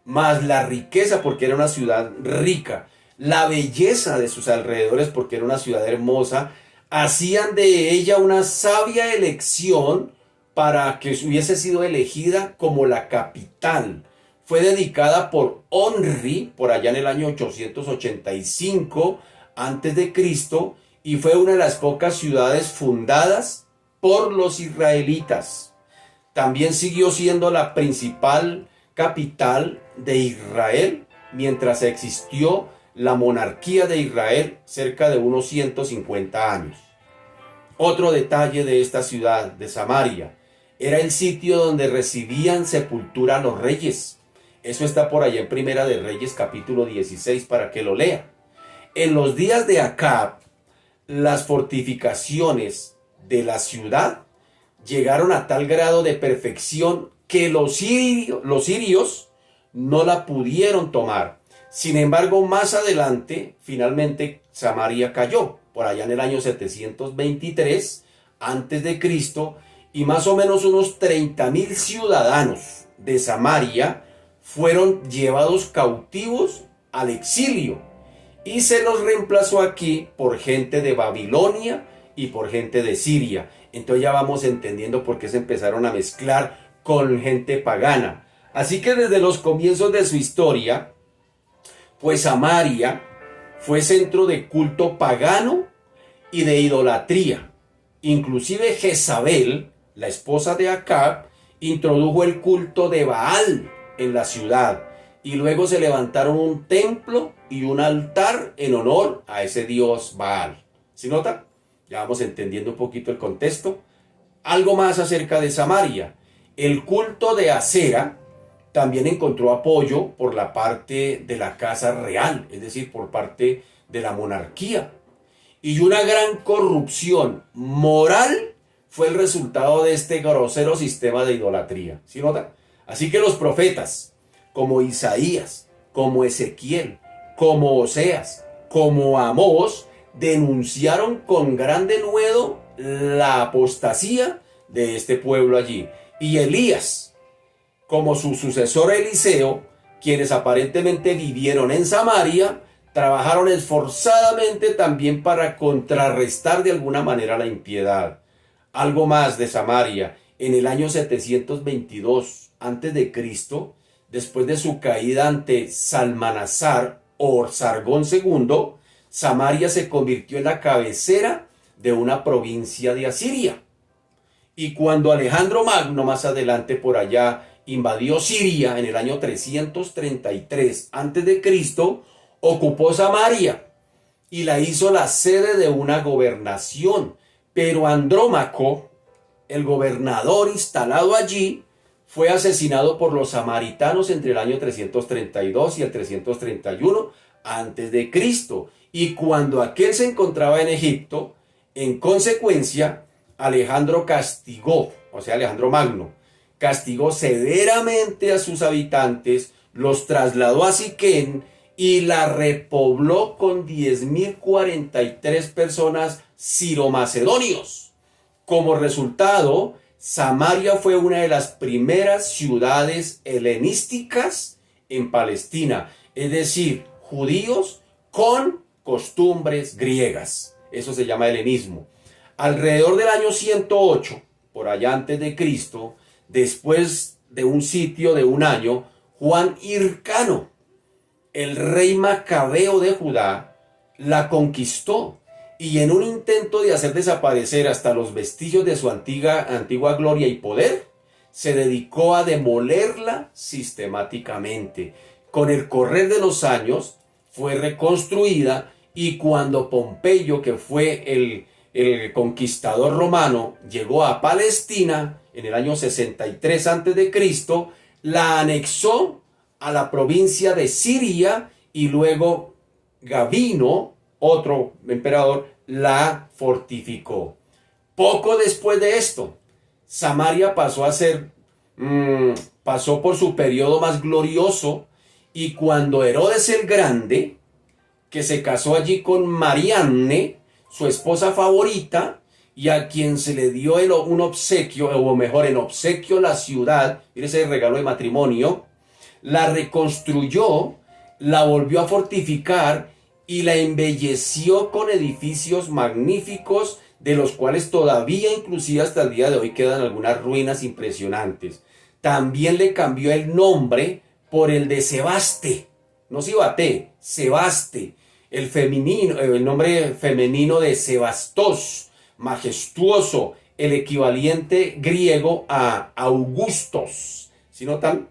más la riqueza, porque era una ciudad rica, la belleza de sus alrededores, porque era una ciudad hermosa, hacían de ella una sabia elección para que hubiese sido elegida como la capital. fue dedicada por Onri por allá en el año 885 antes de Cristo y fue una de las pocas ciudades fundadas por los israelitas. También siguió siendo la principal capital de Israel mientras existió la monarquía de Israel cerca de unos 150 años. Otro detalle de esta ciudad de Samaria era el sitio donde recibían sepultura los reyes. Eso está por allá en Primera de Reyes capítulo 16 para que lo lea. En los días de Acab, las fortificaciones de la ciudad llegaron a tal grado de perfección que los sirios no la pudieron tomar. Sin embargo, más adelante, finalmente Samaria cayó, por allá en el año 723 antes de Cristo, y más o menos unos 30,000 ciudadanos de Samaria fueron llevados cautivos al exilio y se los reemplazó aquí por gente de Babilonia y por gente de Siria. Entonces ya vamos entendiendo por qué se empezaron a mezclar con gente pagana. Así que desde los comienzos de su historia, pues Samaria fue centro de culto pagano y de idolatría. Inclusive Jezabel, la esposa de Acab, introdujo el culto de Baal en la ciudad y luego se levantaron un templo y un altar en honor a ese dios Baal. ¿Sí nota? Ya vamos entendiendo un poquito el contexto. Algo más acerca de Samaria. El culto de Acera también encontró apoyo por la parte de la casa real, es decir, por parte de la monarquía. Y una gran corrupción moral fue el resultado de este grosero sistema de idolatría. ¿Sí nota? Así que los profetas, como Isaías, como Ezequiel, como Oseas, como Amós, denunciaron con gran denuedo la apostasía de este pueblo allí. Y Elías, como su sucesor Eliseo, quienes aparentemente vivieron en Samaria, trabajaron esforzadamente también para contrarrestar de alguna manera la impiedad. Algo más de Samaria. En el año 722 a.C., después de su caída ante Salmanasar o Sargón II, Samaria se convirtió en la cabecera de una provincia de Asiria. Y cuando Alejandro Magno más adelante por allá invadió Siria en el año 333 a.C., ocupó Samaria y la hizo la sede de una gobernación. Pero Andrómaco, el gobernador instalado allí, fue asesinado por los samaritanos entre el año 332 y el 331 antes de Cristo. Y cuando aquel se encontraba en Egipto, en consecuencia, Alejandro Magno, castigó severamente a sus habitantes, los trasladó a Siquén y la repobló con 10,043 personas siromacedonios. Como resultado, Samaria fue una de las primeras ciudades helenísticas en Palestina, es decir, judíos con costumbres griegas. Eso se llama helenismo. Alrededor del año 108, por allá antes de Cristo, después de un sitio de un año, Juan Hircano, el rey macabeo de Judá, la conquistó y en un intento de hacer desaparecer hasta los vestigios de su antigua gloria y poder, se dedicó a demolerla sistemáticamente. Con el correr de los años fue reconstruida y cuando Pompeyo, que fue el conquistador romano, llegó a Palestina en el año 63 a.C., la anexó a la provincia de Siria y luego Gabino, otro emperador, la fortificó. Poco después de esto, Samaria pasó por su periodo más glorioso y cuando Herodes el Grande, que se casó allí con Marianne, su esposa favorita, y a quien se le dio un obsequio, o mejor, en obsequio la ciudad, mire ese regalo de matrimonio, la reconstruyó, la volvió a fortificar y la embelleció con edificios magníficos, de los cuales todavía inclusive hasta el día de hoy quedan algunas ruinas impresionantes. También le cambió el nombre por el de Sebaste, no Sibate, Sebaste, el femenino, el nombre femenino de Sebastos, majestuoso, el equivalente griego a Augustos. ¿Sí notan?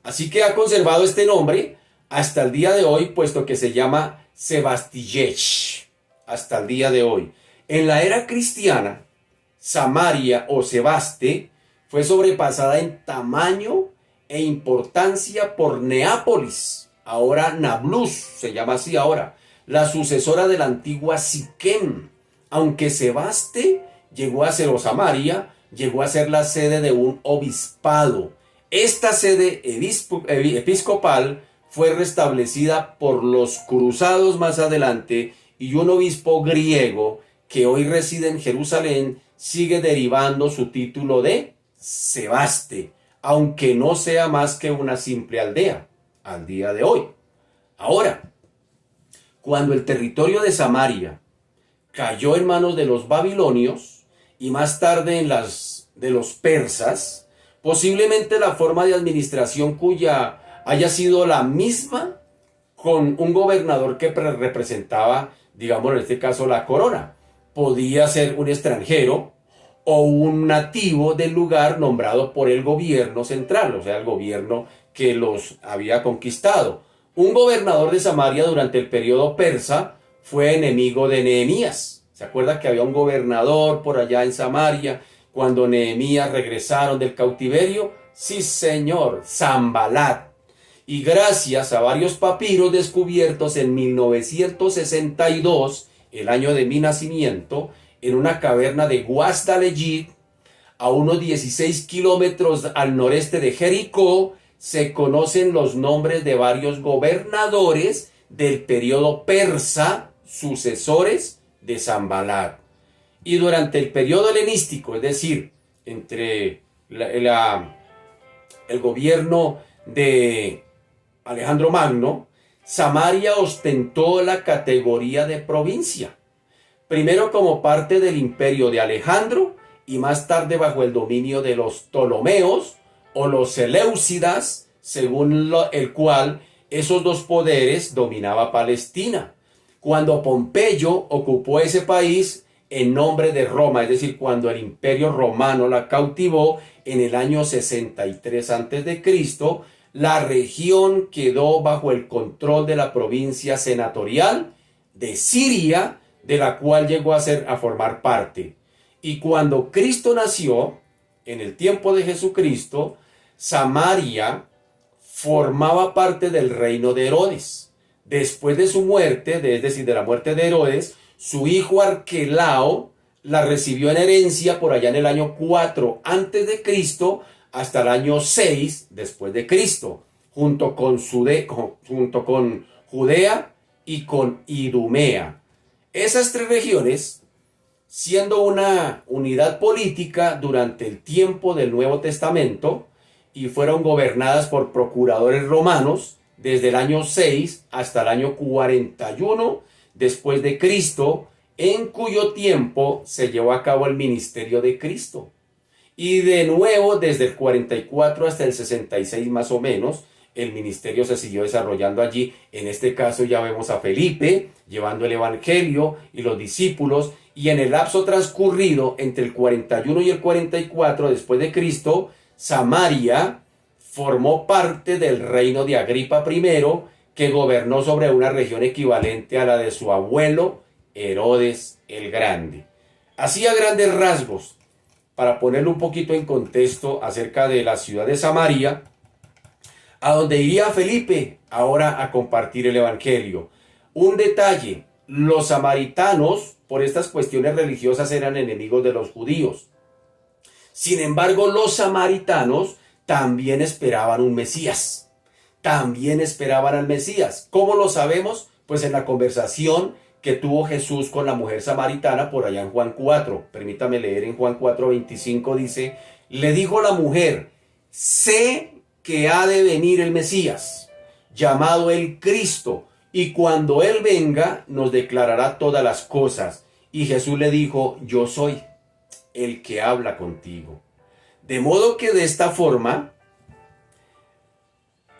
Así que ha conservado este nombre hasta el día de hoy, puesto que se llama Sebastillech, hasta el día de hoy. En la era cristiana, Samaria o Sebaste fue sobrepasada en tamaño e importancia por Neápolis, ahora Nablus, se llama así ahora, la sucesora de la antigua Siquem, aunque Sebaste llegó a ser, o Samaria, llegó a ser la sede de un obispado. Esta sede episcopal fue restablecida por los cruzados más adelante y un obispo griego que hoy reside en Jerusalén sigue derivando su título de Sebaste, aunque no sea más que una simple aldea al día de hoy. Ahora, cuando el territorio de Samaria cayó en manos de los babilonios y más tarde en las de los persas, posiblemente la forma de administración cuya haya sido la misma con un gobernador que representaba, digamos en este caso, la corona. Podía ser un extranjero o un nativo del lugar nombrado por el gobierno central, o sea, el gobierno que los había conquistado. Un gobernador de Samaria durante el periodo persa fue enemigo de Nehemías. ¿Se acuerda que había un gobernador por allá en Samaria cuando Nehemías regresaron del cautiverio? Sí, señor, Sanbalat. Y gracias a varios papiros descubiertos en 1962, el año de mi nacimiento, en una caverna de Guasdalejit, a unos 16 kilómetros al noreste de Jericó, se conocen los nombres de varios gobernadores del periodo persa, sucesores de Sanbalat. Y durante el periodo helenístico, es decir, entre el gobierno de Alejandro Magno, Samaria ostentó la categoría de provincia, primero como parte del imperio de Alejandro y más tarde bajo el dominio de los Ptolomeos o los Seleucidas, según el cual esos dos poderes dominaba Palestina. Cuando Pompeyo ocupó ese país en nombre de Roma, es decir, cuando el imperio romano la cautivó en el año 63 a.C., la región quedó bajo el control de la provincia senatorial de Siria, de la cual llegó a formar parte. Y cuando Cristo nació, en el tiempo de Jesucristo, Samaria formaba parte del reino de Herodes. Después de su muerte, es decir, de la muerte de Herodes, su hijo Arquelao la recibió en herencia por allá en el año 4 antes de Cristo hasta el año 6 después de Cristo, junto con Judea y con Idumea. Esas tres regiones, siendo una unidad política durante el tiempo del Nuevo Testamento, y fueron gobernadas por procuradores romanos desde el año 6 hasta el año 41 después de Cristo, en cuyo tiempo se llevó a cabo el ministerio de Cristo. Y de nuevo, desde el 44 hasta el 66 más o menos, el ministerio se siguió desarrollando allí. En este caso ya vemos a Felipe llevando el evangelio y los discípulos, y en el lapso transcurrido entre el 41 y el 44 después de Cristo, Samaria formó parte del reino de Agripa I, que gobernó sobre una región equivalente a la de su abuelo Herodes el Grande. Así a grandes rasgos, para ponerlo un poquito en contexto acerca de la ciudad de Samaria, a donde iría Felipe ahora a compartir el evangelio. Un detalle: los samaritanos, por estas cuestiones religiosas, eran enemigos de los judíos. Sin embargo, los samaritanos también esperaban un Mesías. También esperaban al Mesías. ¿Cómo lo sabemos? Pues en la conversación que tuvo Jesús con la mujer samaritana por allá en Juan 4. Permítame leer en Juan 4:25, dice: le dijo la mujer: sé que ha de venir el Mesías, llamado el Cristo, y cuando Él venga nos declarará todas las cosas. Y Jesús le dijo: yo soy el que habla contigo. De modo que de esta forma,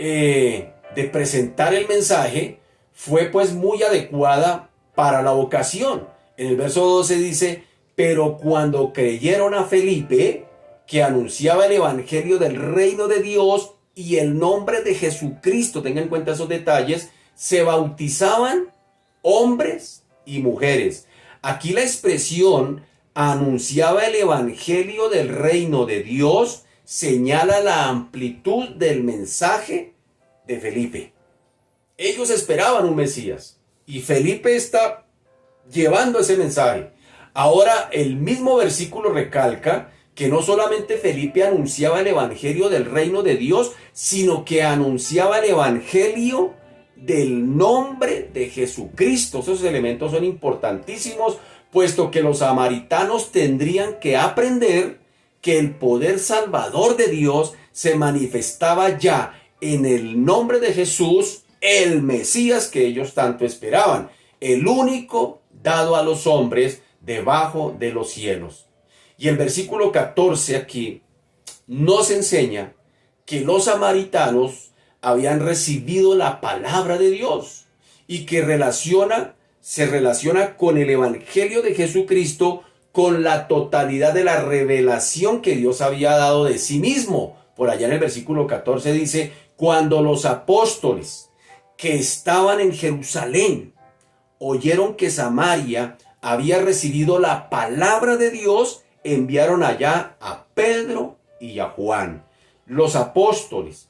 de presentar el mensaje fue pues muy adecuada para la ocasión. En el verso 12 dice, pero cuando creyeron a Felipe, que anunciaba el evangelio del reino de Dios y el nombre de Jesucristo, tengan en cuenta esos detalles, se bautizaban hombres y mujeres. Aquí la expresión anunciaba el evangelio del reino de Dios señala la amplitud del mensaje de Felipe. Ellos esperaban un Mesías y Felipe está llevando ese mensaje. Ahora el mismo versículo recalca que no solamente Felipe anunciaba el evangelio del reino de Dios, sino que anunciaba el evangelio del nombre de Jesucristo. Esos elementos son importantísimos, puesto que los samaritanos tendrían que aprender que el poder salvador de Dios se manifestaba ya en el nombre de Jesús, el Mesías que ellos tanto esperaban, el único dado a los hombres debajo de los cielos. Y el versículo 14 aquí nos enseña que los samaritanos habían recibido la palabra de Dios y que se relaciona con el evangelio de Jesucristo, con la totalidad de la revelación que Dios había dado de sí mismo. Por allá en el versículo 14 dice, cuando los apóstoles que estaban en Jerusalén oyeron que Samaria había recibido la palabra de Dios, enviaron allá a Pedro y a Juan. Los apóstoles,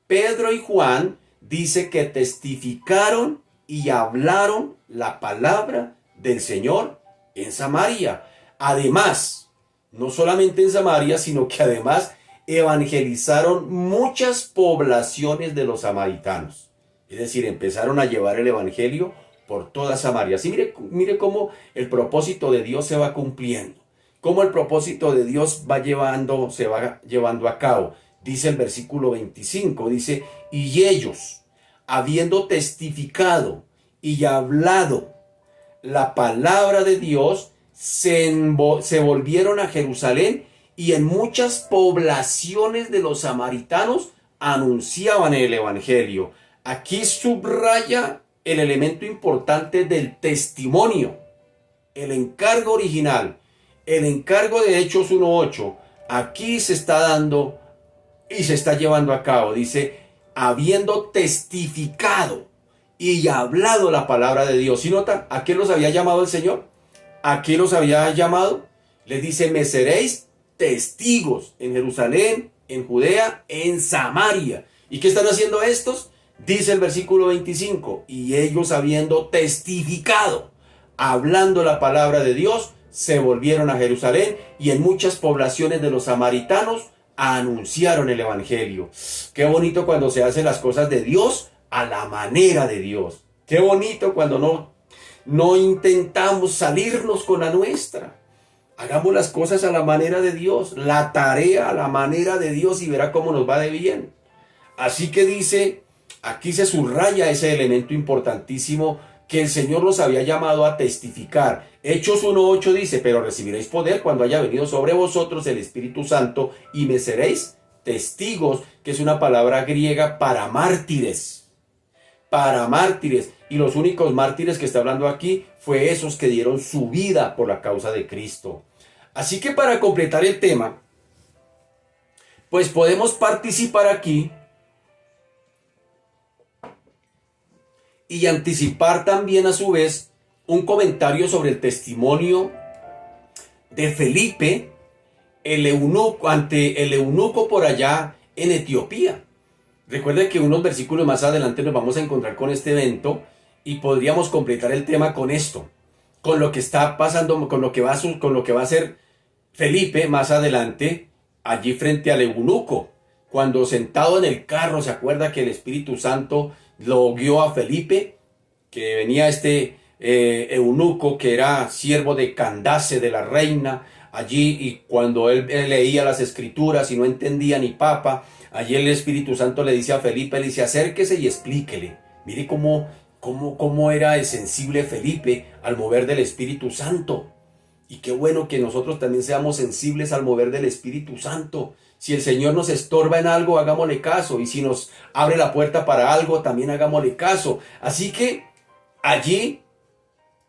Pedro y Juan, dice que testificaron y hablaron la palabra del Señor en Samaria. Además, no solamente en Samaria, sino que además evangelizaron muchas poblaciones de los samaritanos. Es decir, empezaron a llevar el evangelio por toda Samaria. Así mire cómo el propósito de Dios se va cumpliendo. Cómo el propósito de Dios se va llevando a cabo. Dice el versículo 25, dice, y ellos, habiendo testificado y hablado la palabra de Dios, se volvieron a Jerusalén y en muchas poblaciones de los samaritanos anunciaban el evangelio. Aquí subraya el elemento importante del testimonio, el encargo original, el encargo de Hechos 1:8. Aquí se está dando y se está llevando a cabo. Dice, habiendo testificado y hablado la palabra de Dios. ¿Sí nota? ¿A qué los había llamado el Señor? ¿A qué los había llamado? Les dice, me seréis testigos en Jerusalén, en Judea, en Samaria. ¿Y qué están haciendo estos? Dice el versículo 25, y ellos habiendo testificado, hablando la palabra de Dios, se volvieron a Jerusalén y en muchas poblaciones de los samaritanos anunciaron el evangelio. Qué bonito cuando se hacen las cosas de Dios a la manera de Dios. Qué bonito cuando no intentamos salirnos con la nuestra. Hagamos las cosas a la manera de Dios, la tarea a la manera de Dios y verá cómo nos va de bien. Así que dice, aquí se subraya ese elemento importantísimo que el Señor los había llamado a testificar. Hechos 1:8 dice, pero recibiréis poder cuando haya venido sobre vosotros el Espíritu Santo y me seréis testigos, que es una palabra griega para mártires. Para mártires. Y los únicos mártires que está hablando aquí fue esos que dieron su vida por la causa de Cristo. Así que para completar el tema, pues podemos participar aquí y anticipar también a su vez un comentario sobre el testimonio de Felipe, el eunuco, ante el eunuco por allá en Etiopía. Recuerden que unos versículos más adelante nos vamos a encontrar con este evento y podríamos completar el tema con esto, con lo que está pasando, con lo que va a hacer Felipe más adelante allí frente al eunuco. Cuando sentado en el carro, se acuerda que el Espíritu Santo lo guió a Felipe, que venía este eunuco que era siervo de Candace, de la reina, allí, y cuando él leía las escrituras y no entendía ni papa, allí el Espíritu Santo le dice a Felipe, le dice, acérquese y explíquele. Mire cómo era de sensible Felipe al mover del Espíritu Santo. Y qué bueno que nosotros también seamos sensibles al mover del Espíritu Santo. Si el Señor nos estorba en algo, hagámosle caso. Y si nos abre la puerta para algo, también hagámosle caso. Así que allí,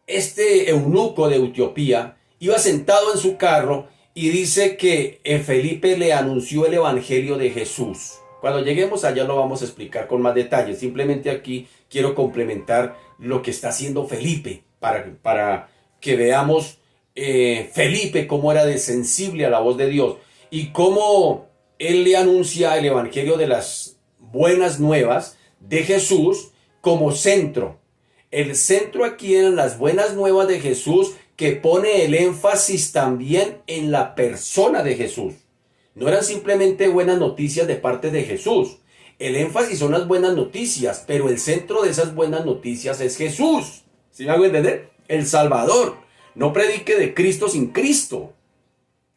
este eunuco de Etiopía iba sentado en su carro y dice que Felipe le anunció el Evangelio de Jesús. Cuando lleguemos allá lo vamos a explicar con más detalles. Simplemente aquí quiero complementar lo que está haciendo Felipe para que veamos Felipe cómo era de sensible a la voz de Dios y cómo él le anuncia el Evangelio de las buenas nuevas de Jesús como centro. El centro aquí eran las buenas nuevas de Jesús, que pone el énfasis también en la persona de Jesús. No eran simplemente buenas noticias de parte de Jesús. El énfasis son las buenas noticias, pero el centro de esas buenas noticias es Jesús. ¿Sí me hago entender? El Salvador. No predique de Cristo sin Cristo.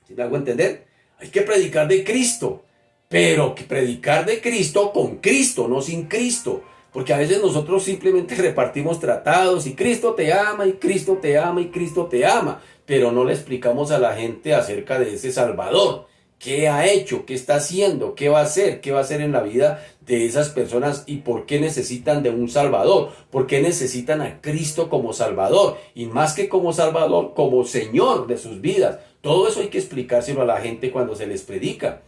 ¿Sí me hago entender? Hay que predicar de Cristo, pero que predicar de Cristo con Cristo, no sin Cristo. Porque a veces nosotros simplemente repartimos tratados y Cristo te ama y Cristo te ama y Cristo te ama. Pero no le explicamos a la gente acerca de ese Salvador. ¿Qué ha hecho? ¿Qué está haciendo? ¿Qué va a hacer? ¿Qué va a hacer en la vida de esas personas? ¿Y por qué necesitan de un Salvador? ¿Por qué necesitan a Cristo como Salvador? Y más que como Salvador, como Señor de sus vidas. Todo eso hay que explicárselo a la gente cuando se les predica.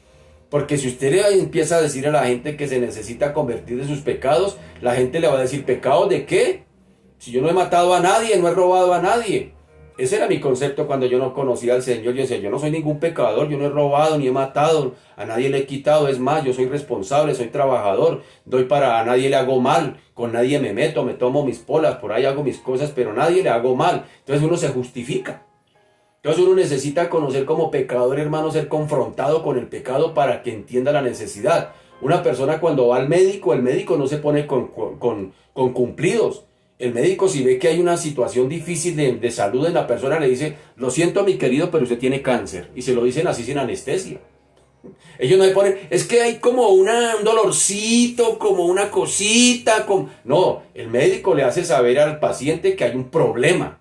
Porque si usted le empieza a decir a la gente que se necesita convertir de sus pecados, la gente le va a decir, ¿pecados de qué? Si yo no he matado a nadie, no he robado a nadie. Ese era mi concepto cuando yo no conocía al Señor. Yo decía, yo no soy ningún pecador, yo no he robado ni he matado, a nadie le he quitado. Es más, yo soy responsable, soy trabajador, a nadie le hago mal, con nadie me meto, me tomo mis polas, por ahí hago mis cosas, pero a nadie le hago mal. Entonces uno se justifica. Entonces uno necesita conocer como pecador, hermano, ser confrontado con el pecado para que entienda la necesidad. Una persona cuando va al médico, el médico no se pone con cumplidos. El médico, si ve que hay una situación difícil de salud en la persona, le dice, lo siento mi querido, pero usted tiene cáncer. Y se lo dicen así sin anestesia. Ellos no le ponen, es que hay como un dolorcito, como una cosita. No, el médico le hace saber al paciente que hay un problema.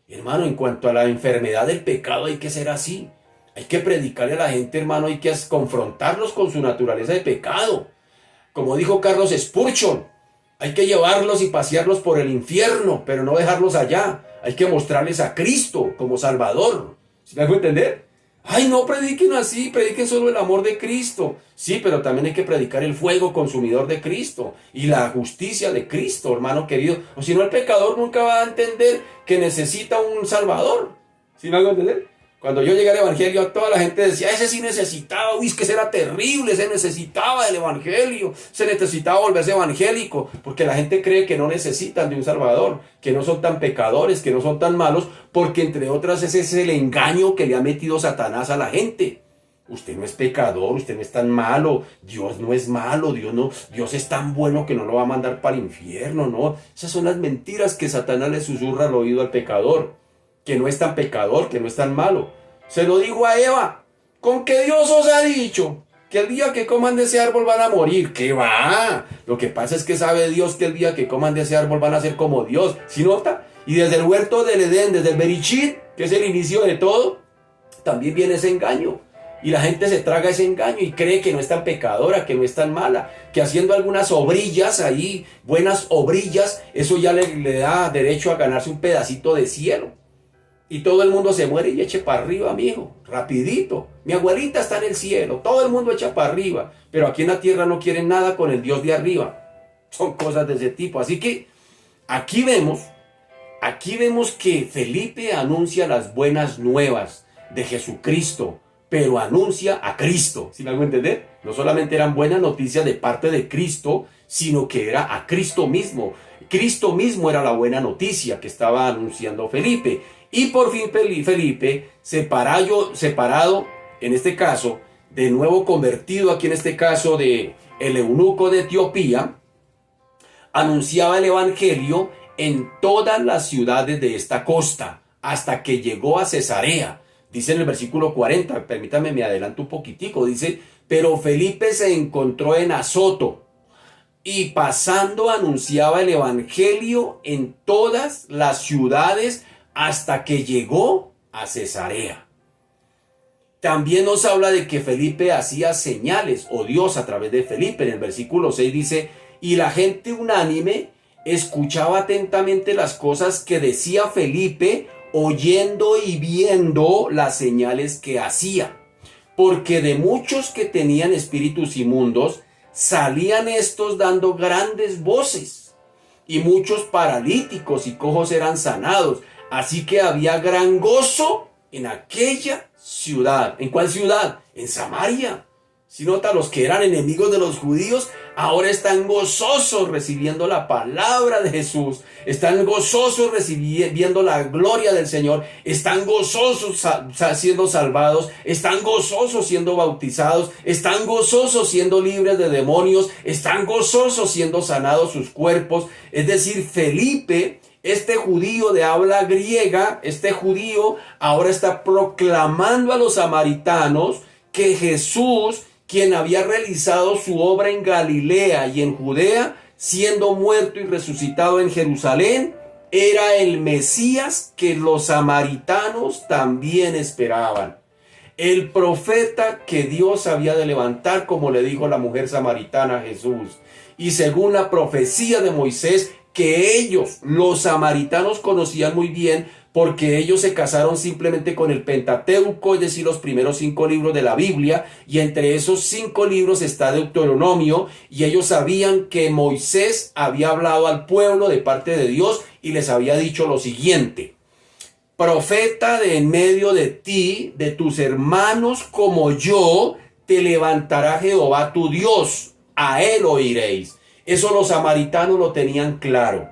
Hermano, en cuanto a la enfermedad del pecado hay que ser así. Hay que predicarle a la gente, hermano, hay que confrontarlos con su naturaleza de pecado. Como dijo Carlos Spurgeon, hay que llevarlos y pasearlos por el infierno, pero no dejarlos allá. Hay que mostrarles a Cristo como Salvador. ¿Sí me hago entender? Ay, no prediquen así, prediquen solo el amor de Cristo. Sí, pero también hay que predicar el fuego consumidor de Cristo y la justicia de Cristo, hermano querido. O si no, el pecador nunca va a entender que necesita un Salvador. ¿Sí me hago entender? Cuando yo llegué al Evangelio, toda la gente decía, ese sí necesitaba, uy, es que ese era terrible, ese necesitaba del Evangelio, se necesitaba volverse evangélico, porque la gente cree que no necesitan de un Salvador, que no son tan pecadores, que no son tan malos, porque entre otras ese es el engaño que le ha metido Satanás a la gente. Usted no es pecador, usted no es tan malo, Dios no es malo, Dios es tan bueno que no lo va a mandar para el infierno, no. Esas son las mentiras que Satanás le susurra al oído al pecador. Que no es tan pecador, que no es tan malo. Se lo digo a Eva, ¿con qué Dios os ha dicho? Que el día que coman de ese árbol van a morir. ¿Qué va? Lo que pasa es que sabe Dios que el día que coman de ese árbol van a ser como Dios. ¿Sí nota? Y desde el huerto del Edén, desde el Berishit, que es el inicio de todo, también viene ese engaño. Y la gente se traga ese engaño y cree que no es tan pecadora, que no es tan mala, que haciendo algunas obrillas ahí, buenas obrillas, eso ya le da derecho a ganarse un pedacito de cielo. Y todo el mundo se muere y eche para arriba, amigo, rapidito. Mi abuelita está en el cielo, todo el mundo echa para arriba, pero aquí en la tierra no quieren nada con el Dios de arriba. Son cosas de ese tipo. Así que aquí vemos que Felipe anuncia las buenas nuevas de Jesucristo, pero anuncia a Cristo. ¿Sí me hago entender? No solamente eran buenas noticias de parte de Cristo, sino que era a Cristo mismo. Cristo mismo era la buena noticia que estaba anunciando Felipe. Y por fin Felipe, separado, en este caso, de nuevo convertido aquí en este caso de el eunuco de Etiopía, anunciaba el evangelio en todas las ciudades de esta costa, hasta que llegó a Cesarea. Dice en el versículo 40, permítame me adelanto un poquitico, dice, pero Felipe se encontró en Azoto, y pasando anunciaba el evangelio en todas las ciudades hasta que llegó a Cesarea. También nos habla de que Felipe hacía señales, o Dios a través de Felipe. En el versículo 6 dice, y la gente unánime escuchaba atentamente las cosas que decía Felipe, oyendo y viendo las señales que hacía. Porque de muchos que tenían espíritus inmundos, salían estos dando grandes voces, y muchos paralíticos y cojos eran sanados. Así que había gran gozo en aquella ciudad. ¿En cuál ciudad? En Samaria. Si nota, los que eran enemigos de los judíos ahora están gozosos recibiendo la palabra de Jesús. Están gozosos recibiendo la gloria del Señor. Están gozosos siendo salvados. Están gozosos siendo bautizados. Están gozosos siendo libres de demonios. Están gozosos siendo sanados sus cuerpos. Es decir, Felipe, este judío de habla griega, este judío ahora está proclamando a los samaritanos que Jesús, quien había realizado su obra en Galilea y en Judea, siendo muerto y resucitado en Jerusalén, era el Mesías que los samaritanos también esperaban. El profeta que Dios había de levantar, como le dijo la mujer samaritana a Jesús. Y según la profecía de Moisés, que ellos, los samaritanos, conocían muy bien, porque ellos se casaron simplemente con el Pentateuco, es decir, los primeros 5 libros de la Biblia, y entre esos 5 libros está Deuteronomio, y ellos sabían que Moisés había hablado al pueblo de parte de Dios y les había dicho lo siguiente: profeta de en medio de ti, de tus hermanos como yo, te levantará Jehová tu Dios, a él oiréis. Eso los samaritanos lo tenían claro.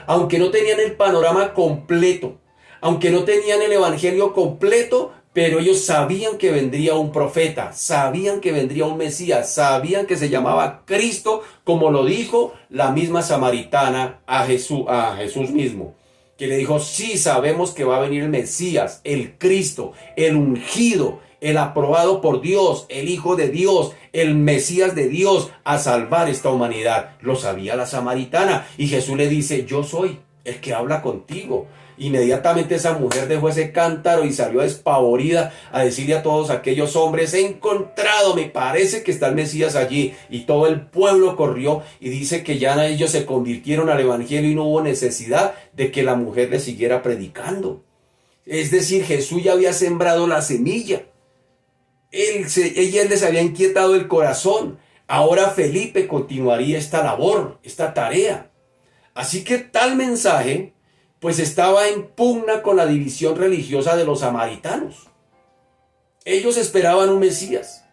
Aunque no tenían el panorama completo, aunque no tenían el evangelio completo, pero ellos sabían que vendría un profeta, sabían que vendría un Mesías, sabían que se llamaba Cristo, como lo dijo la misma samaritana a Jesús mismo, que le dijo: sí, sabemos que va a venir el Mesías, el Cristo, el ungido, el aprobado por Dios, el Hijo de Dios, el Mesías de Dios, a salvar esta humanidad. Lo sabía la samaritana, y Jesús le dice: yo soy el que habla contigo. Inmediatamente esa mujer dejó ese cántaro y salió despavorida a decirle a todos aquellos hombres: he encontrado, me parece que está el Mesías allí. Y todo el pueblo corrió, y dice que ya ellos se convirtieron al evangelio y no hubo necesidad de que la mujer le siguiera predicando. Es decir, Jesús ya había sembrado la semilla. Ella les había inquietado el corazón. Ahora Felipe continuaría esta labor, esta tarea. Así que tal mensaje pues estaba en pugna con la división religiosa de los samaritanos. Ellos esperaban un Mesías,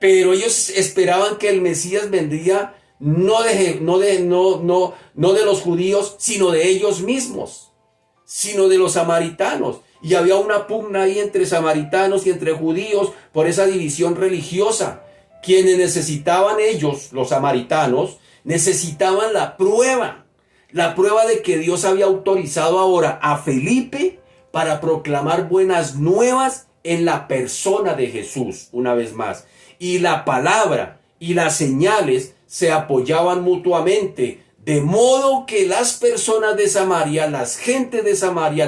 pero ellos esperaban que el Mesías vendría no de los judíos, sino de ellos mismos, sino de los samaritanos. Y había una pugna ahí entre samaritanos y entre judíos por esa división religiosa. Quienes necesitaban ellos, los samaritanos, necesitaban la prueba de que Dios había autorizado ahora a Felipe para proclamar buenas nuevas en la persona de Jesús, una vez más. Y la palabra y las señales se apoyaban mutuamente, de modo que las personas de Samaria, la gente de Samaria,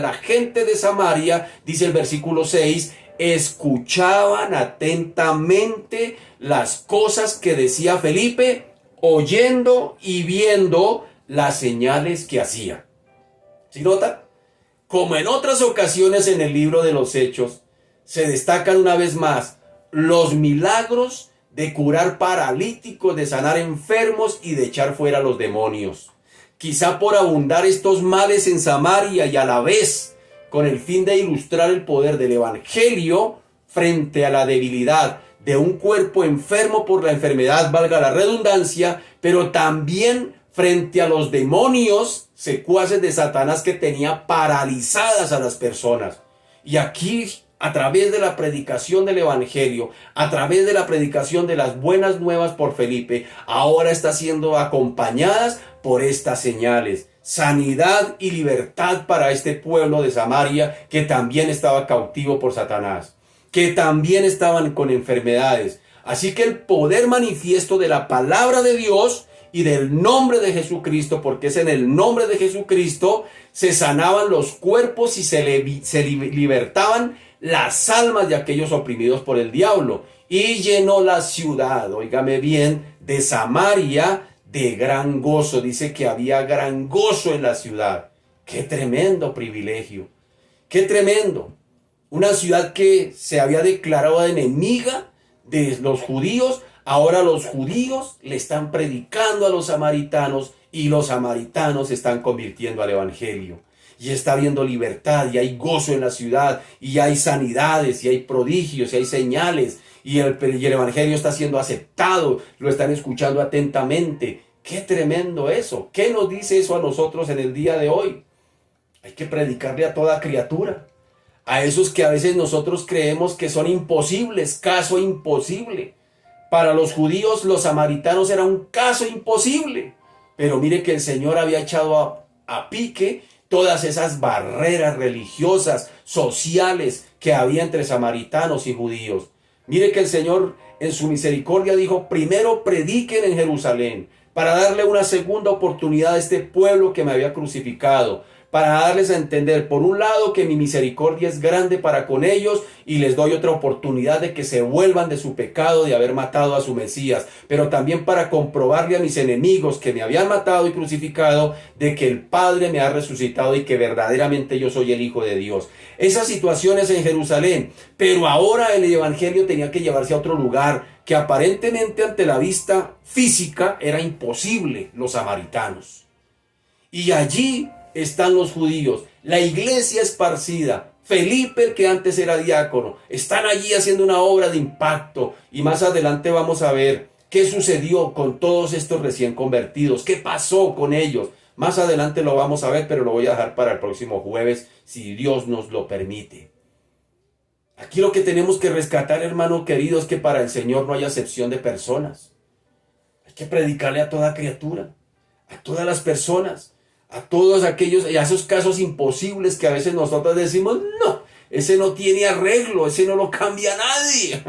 dice el versículo 6, escuchaban atentamente las cosas que decía Felipe, oyendo y viendo las señales que hacía. ¿Sí nota? Como en otras ocasiones en el libro de los Hechos, se destacan una vez más los milagros de curar paralíticos, de sanar enfermos y de echar fuera los demonios. Quizá por abundar estos males en Samaria y a la vez con el fin de ilustrar el poder del evangelio frente a la debilidad de un cuerpo enfermo por la enfermedad, valga la redundancia, pero también frente a los demonios, secuaces de Satanás que tenía paralizadas a las personas. Y aquí, a través de la predicación del evangelio, a través de la predicación de las buenas nuevas por Felipe, ahora está siendo acompañadas por estas señales. Sanidad y libertad para este pueblo de Samaria que también estaba cautivo por Satanás, que también estaban con enfermedades. Así que el poder manifiesto de la palabra de Dios y del nombre de Jesucristo, porque es en el nombre de Jesucristo se sanaban los cuerpos y se libertaban las almas de aquellos oprimidos por el diablo. Y llenó la ciudad, óigame bien, de Samaria de gran gozo. Dice que había gran gozo en la ciudad. ¡Qué tremendo privilegio! ¡Qué tremendo! Una ciudad que se había declarado enemiga de los judíos. Ahora los judíos le están predicando a los samaritanos y los samaritanos se están convirtiendo al evangelio. Y está habiendo libertad y hay gozo en la ciudad y hay sanidades y hay prodigios y hay señales y el evangelio está siendo aceptado, lo están escuchando atentamente. ¡Qué tremendo eso! ¿Qué nos dice eso a nosotros en el día de hoy? Hay que predicarle a toda criatura. A esos que a veces nosotros creemos que son imposibles, caso imposible. Para los judíos, los samaritanos era un caso imposible. Pero mire que el Señor había echado a pique todas esas barreras religiosas, sociales que había entre samaritanos y judíos. Mire que el Señor en su misericordia dijo, primero prediquen en Jerusalén, para darle una segunda oportunidad a este pueblo que me había crucificado, para darles a entender, por un lado, que mi misericordia es grande para con ellos y les doy otra oportunidad de que se vuelvan de su pecado de haber matado a su Mesías, pero también para comprobarle a mis enemigos que me habían matado y crucificado de que el Padre me ha resucitado y que verdaderamente yo soy el Hijo de Dios. Esas situaciones en Jerusalén, pero ahora el evangelio tenía que llevarse a otro lugar que aparentemente ante la vista física era imposible, los samaritanos. Y allí están los judíos, la iglesia esparcida, Felipe, el que antes era diácono, están allí haciendo una obra de impacto y más adelante vamos a ver qué sucedió con todos estos recién convertidos, qué pasó con ellos. Más adelante lo vamos a ver, pero lo voy a dejar para el próximo jueves, si Dios nos lo permite. Aquí lo que tenemos que rescatar, hermano querido, es que para el Señor no hay acepción de personas. Hay que predicarle a toda criatura, a todas las personas, a todos aquellos, y a esos casos imposibles que a veces nosotros decimos, no, ese no tiene arreglo, ese no lo cambia nadie.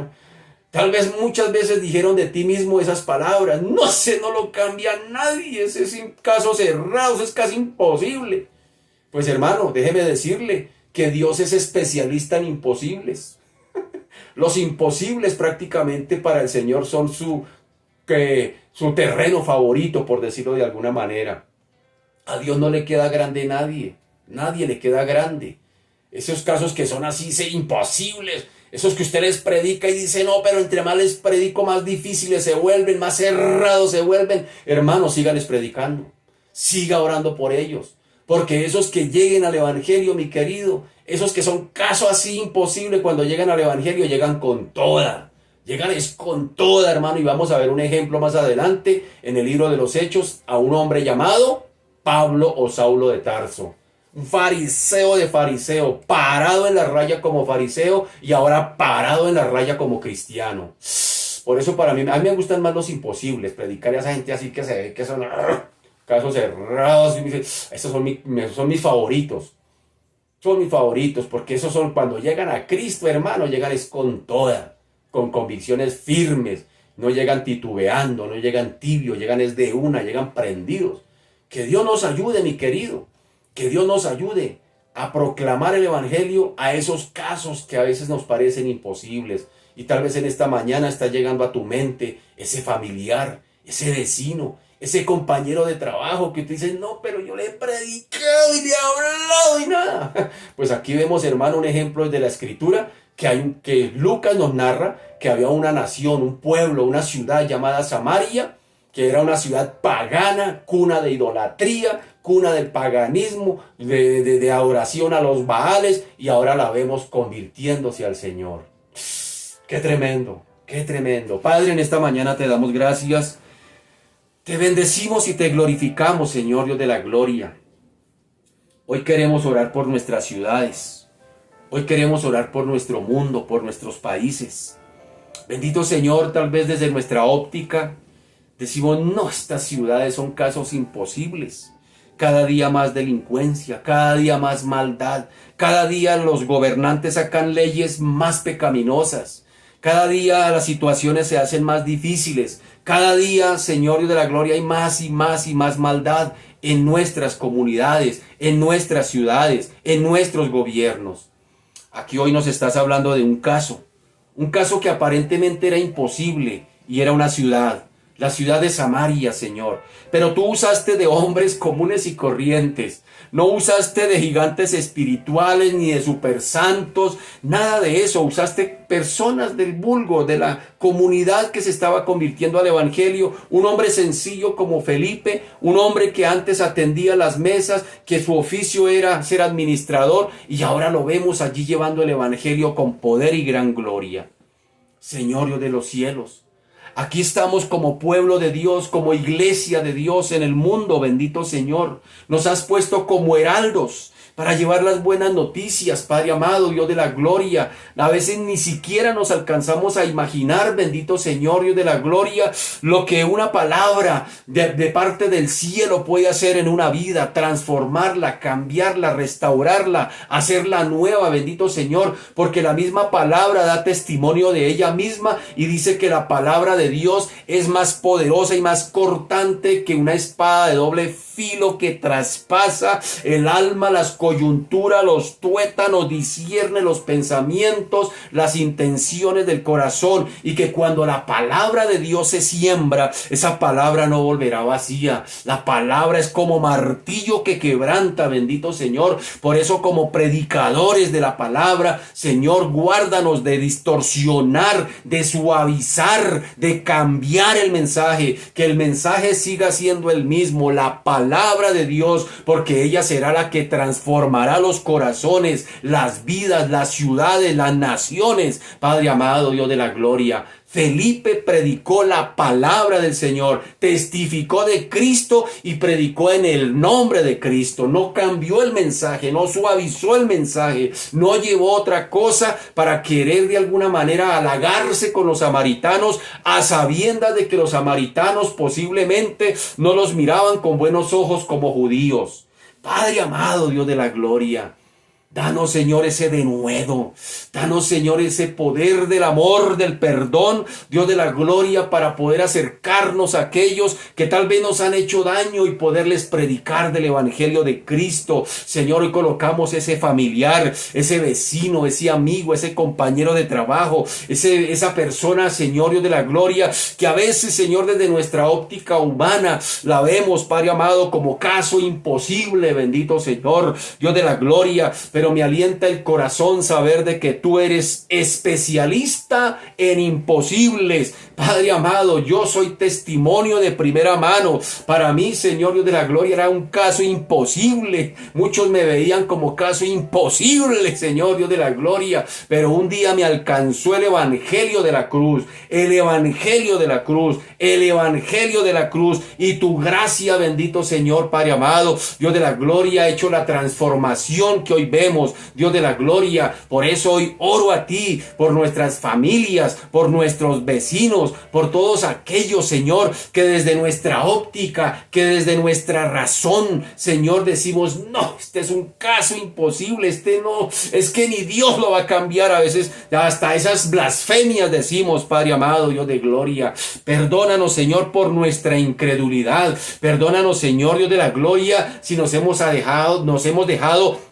Tal vez muchas veces dijeron de ti mismo esas palabras, no, ese no lo cambia nadie, ese es un caso cerrado, ese es casi imposible. Pues hermano, déjeme decirle que Dios es especialista en imposibles. Los imposibles prácticamente para el Señor son su terreno favorito, por decirlo de alguna manera. A Dios no le queda grande nadie, nadie le queda grande. Esos casos que son así, imposibles, esos que usted les predica y dice, no, pero entre más les predico, más difíciles se vuelven, más cerrados se vuelven. Hermanos, síganles predicando, siga orando por ellos, porque esos que lleguen al evangelio, mi querido, esos que son casos así imposibles, cuando llegan al evangelio, llegan con toda. Llegan es con toda, hermano, y vamos a ver un ejemplo más adelante en el libro de los Hechos, a un hombre llamado Pablo o Saulo de Tarso, un fariseo de fariseo, parado en la raya como fariseo y ahora parado en la raya como cristiano. Por eso a mí me gustan más los imposibles, predicar a esa gente así que se ve que son casos cerrados. Esos son mis favoritos. Son mis favoritos porque esos son cuando llegan a Cristo, hermano, llegan es con toda, con convicciones firmes, no llegan titubeando, no llegan tibios, llegan es de una, llegan prendidos. Que Dios nos ayude, mi querido, que Dios nos ayude a proclamar el evangelio a esos casos que a veces nos parecen imposibles. Y tal vez en esta mañana está llegando a tu mente ese familiar, ese vecino, ese compañero de trabajo que tú dices, no, pero yo le he predicado y le he hablado y nada. Pues aquí vemos, hermano, un ejemplo de la Escritura que Lucas nos narra que había una nación, un pueblo, una ciudad llamada Samaria, que era una ciudad pagana, cuna de idolatría, cuna del paganismo, de adoración a los Baales, y ahora la vemos convirtiéndose al Señor. ¡Qué tremendo! ¡Qué tremendo! Padre, en esta mañana te damos gracias, te bendecimos y te glorificamos, Señor Dios de la gloria. Hoy queremos orar por nuestras ciudades, hoy queremos orar por nuestro mundo, por nuestros países. Bendito Señor, tal vez desde nuestra óptica, decimos, no, estas ciudades son casos imposibles. Cada día más delincuencia, cada día más maldad, cada día los gobernantes sacan leyes más pecaminosas, cada día las situaciones se hacen más difíciles, Cada día, Señor Dios de la gloria, hay más y más y más maldad en nuestras comunidades, en nuestras ciudades, en nuestros gobiernos. Aquí hoy nos estás hablando de un caso que aparentemente era imposible y era una ciudad, la ciudad de Samaria, Señor. Pero tú usaste de hombres comunes y corrientes. No usaste de gigantes espirituales ni de supersantos, nada de eso. Usaste personas del vulgo, de la comunidad que se estaba convirtiendo al evangelio. Un hombre sencillo como Felipe, un hombre que antes atendía las mesas, que su oficio era ser administrador, y ahora lo vemos allí llevando el evangelio con poder y gran gloria. Señor Dios de los cielos, aquí estamos como pueblo de Dios, como iglesia de Dios en el mundo, bendito Señor. Nos has puesto como heraldos para llevar las buenas noticias, Padre amado, Dios de la gloria. A veces ni siquiera nos alcanzamos a imaginar, bendito Señor, Dios de la gloria, lo que una palabra de parte del cielo puede hacer en una vida, transformarla, cambiarla, restaurarla, hacerla nueva, bendito Señor, porque la misma palabra da testimonio de ella misma y dice que la palabra de Dios es más poderosa y más cortante que una espada de doble filo que traspasa el alma, las coyunturas, los tuétanos, discierne los pensamientos, las intenciones del corazón, y que cuando la palabra de Dios se siembra, esa palabra no volverá vacía. La palabra es como martillo que quebranta, bendito Señor. Por eso, como predicadores de la palabra, Señor, guárdanos de distorsionar, de suavizar, de cambiar el mensaje, que el mensaje siga siendo el mismo, la palabra de Dios, porque ella será la que transformará los corazones, las vidas, las ciudades, las naciones. Padre amado, Dios de la gloria, Felipe predicó la palabra del Señor, testificó de Cristo y predicó en el nombre de Cristo. No cambió el mensaje, no suavizó el mensaje, no llevó otra cosa para querer de alguna manera halagarse con los samaritanos, a sabiendas de que los samaritanos posiblemente no los miraban con buenos ojos como judíos. Padre amado, Dios de la gloria, danos, Señor, ese denuedo. Danos, Señor, ese poder del amor, del perdón, Dios de la gloria, para poder acercarnos a aquellos que tal vez nos han hecho daño y poderles predicar del evangelio de Cristo. Señor, hoy colocamos ese familiar, ese vecino, ese amigo, ese compañero de trabajo, esa persona, Señor, Dios de la gloria, que a veces, Señor, desde nuestra óptica humana la vemos, Padre amado, como caso imposible, bendito Señor, Dios de la gloria. Pero me alienta el corazón saber de que tú eres especialista en imposibles. Padre amado, yo soy testimonio de primera mano. Para mí, Señor Dios de la gloria, era un caso imposible. Muchos me veían como caso imposible, Señor Dios de la gloria. Pero un día me alcanzó el evangelio de la cruz, el evangelio de la cruz, el evangelio de la cruz. Y tu gracia, bendito Señor, Padre amado, Dios de la gloria, ha hecho la transformación que hoy vemos, Dios de la gloria. Por eso hoy oro a ti, por nuestras familias, por nuestros vecinos, por todos aquellos, Señor, que desde nuestra óptica, que desde nuestra razón, Señor, decimos, no, este es un caso imposible, no, es que ni Dios lo va a cambiar. A veces hasta esas blasfemias decimos, Padre amado, Dios de gloria. Perdónanos, Señor, por nuestra incredulidad. Perdónanos, Señor, Dios de la gloria, si nos hemos dejado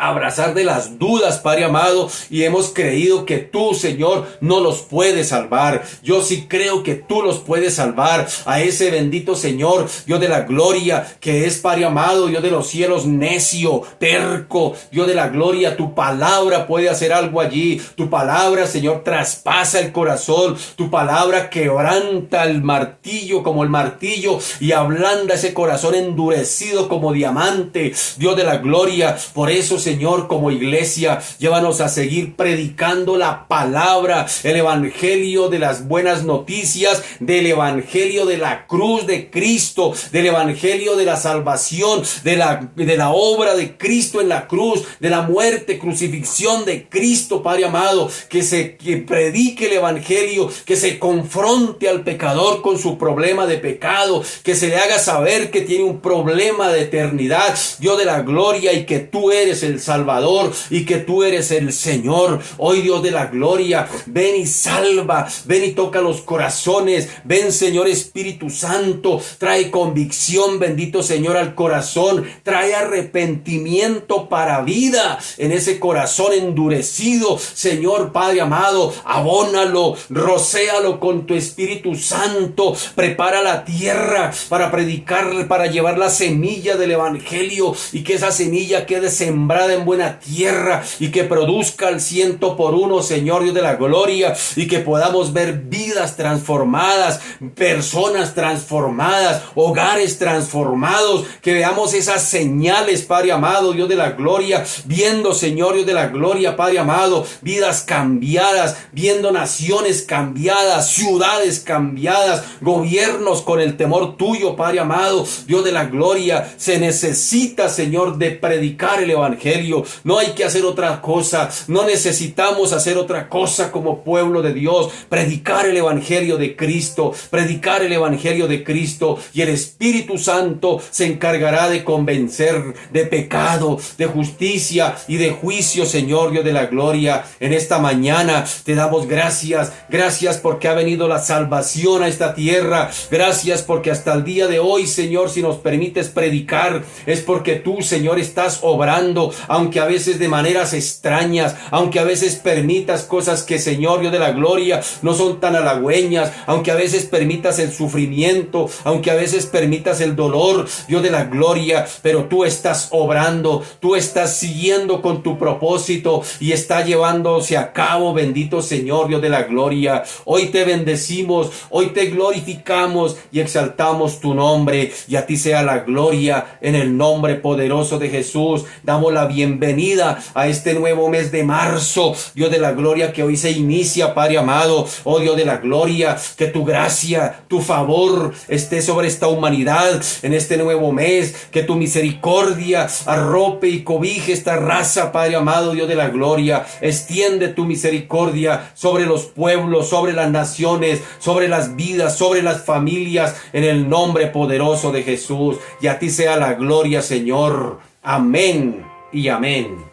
abrazar de las dudas, Padre amado, y hemos creído que tú, Señor, no los puedes salvar. Yo sí creo que tú los puedes salvar. A ese bendito Señor, Dios de la gloria, que es, Padre amado, Dios de los cielos, necio, terco, Dios de la gloria, tu palabra puede hacer algo allí. Tu palabra, Señor, traspasa el corazón. Tu palabra quebranta el martillo como el martillo y ablanda ese corazón endurecido como diamante. Dios de la gloria, por eso, Señor, como iglesia, llévanos a seguir predicando la palabra, el evangelio de las buenas noticias, del evangelio de la cruz de Cristo, del evangelio de la salvación, de la obra de Cristo en la cruz, de la muerte, crucifixión de Cristo, Padre amado, que predique el evangelio, que se confronte al pecador con su problema de pecado, que se le haga saber que tiene un problema de eternidad, Dios de la gloria, y que tú eres el el Salvador y que tú eres el Señor. Hoy, Dios de la gloria, ven y salva, ven y toca los corazones. Ven, Señor Espíritu Santo, trae convicción, bendito Señor, al corazón. Trae arrepentimiento para vida en ese corazón endurecido. Señor Padre amado, abónalo, rocéalo con tu Espíritu Santo. Prepara la tierra para predicar, para llevar la semilla del Evangelio, y que esa semilla quede sembrada en buena tierra y que produzca al 100%, Señor Dios de la gloria, y que podamos ver vidas transformadas, personas transformadas, hogares transformados, que veamos esas señales, Padre amado, Dios de la gloria, viendo, Señor Dios de la gloria, Padre amado, vidas cambiadas, viendo naciones cambiadas, ciudades cambiadas, gobiernos con el temor tuyo, Padre amado, Dios de la gloria. Se necesita, Señor, de predicar el Evangelio. No hay que hacer otra cosa, no necesitamos hacer otra cosa como pueblo de Dios. Predicar el Evangelio de Cristo, predicar el Evangelio de Cristo, y el Espíritu Santo se encargará de convencer de pecado, de justicia y de juicio, Señor Dios de la gloria. En esta mañana te damos gracias, gracias porque ha venido la salvación a esta tierra. Gracias porque hasta el día de hoy, Señor, si nos permites predicar, es porque tú, Señor, estás obrando, aunque a veces de maneras extrañas, aunque a veces permitas cosas que, Señor Dios de la gloria, no son tan halagüeñas, aunque a veces permitas el sufrimiento, aunque a veces permitas el dolor, Dios de la gloria, pero tú estás obrando, tú estás siguiendo con tu propósito y está llevándose a cabo, bendito Señor Dios de la gloria. Hoy te bendecimos, hoy te glorificamos y exaltamos tu nombre, y a ti sea la gloria en el nombre poderoso de Jesús. Damos la bienvenida a este nuevo mes de marzo, Dios de la gloria, que hoy se inicia, Padre amado. Oh Dios de la gloria, que tu gracia, tu favor esté sobre esta humanidad en este nuevo mes, que tu misericordia arrope y cobije esta raza, Padre amado, Dios de la gloria. Extiende tu misericordia sobre los pueblos, sobre las naciones, sobre las vidas, sobre las familias, en el nombre poderoso de Jesús. Y a ti sea la gloria, Señor. Amén y amén.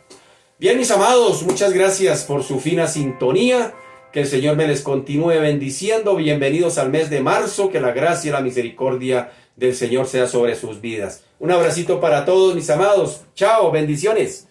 Bien, mis amados, muchas gracias por su fina sintonía. Que el Señor me les continúe bendiciendo. Bienvenidos al mes de marzo. Que la gracia y la misericordia del Señor sea sobre sus vidas. Un abracito para todos, mis amados. Chao, bendiciones.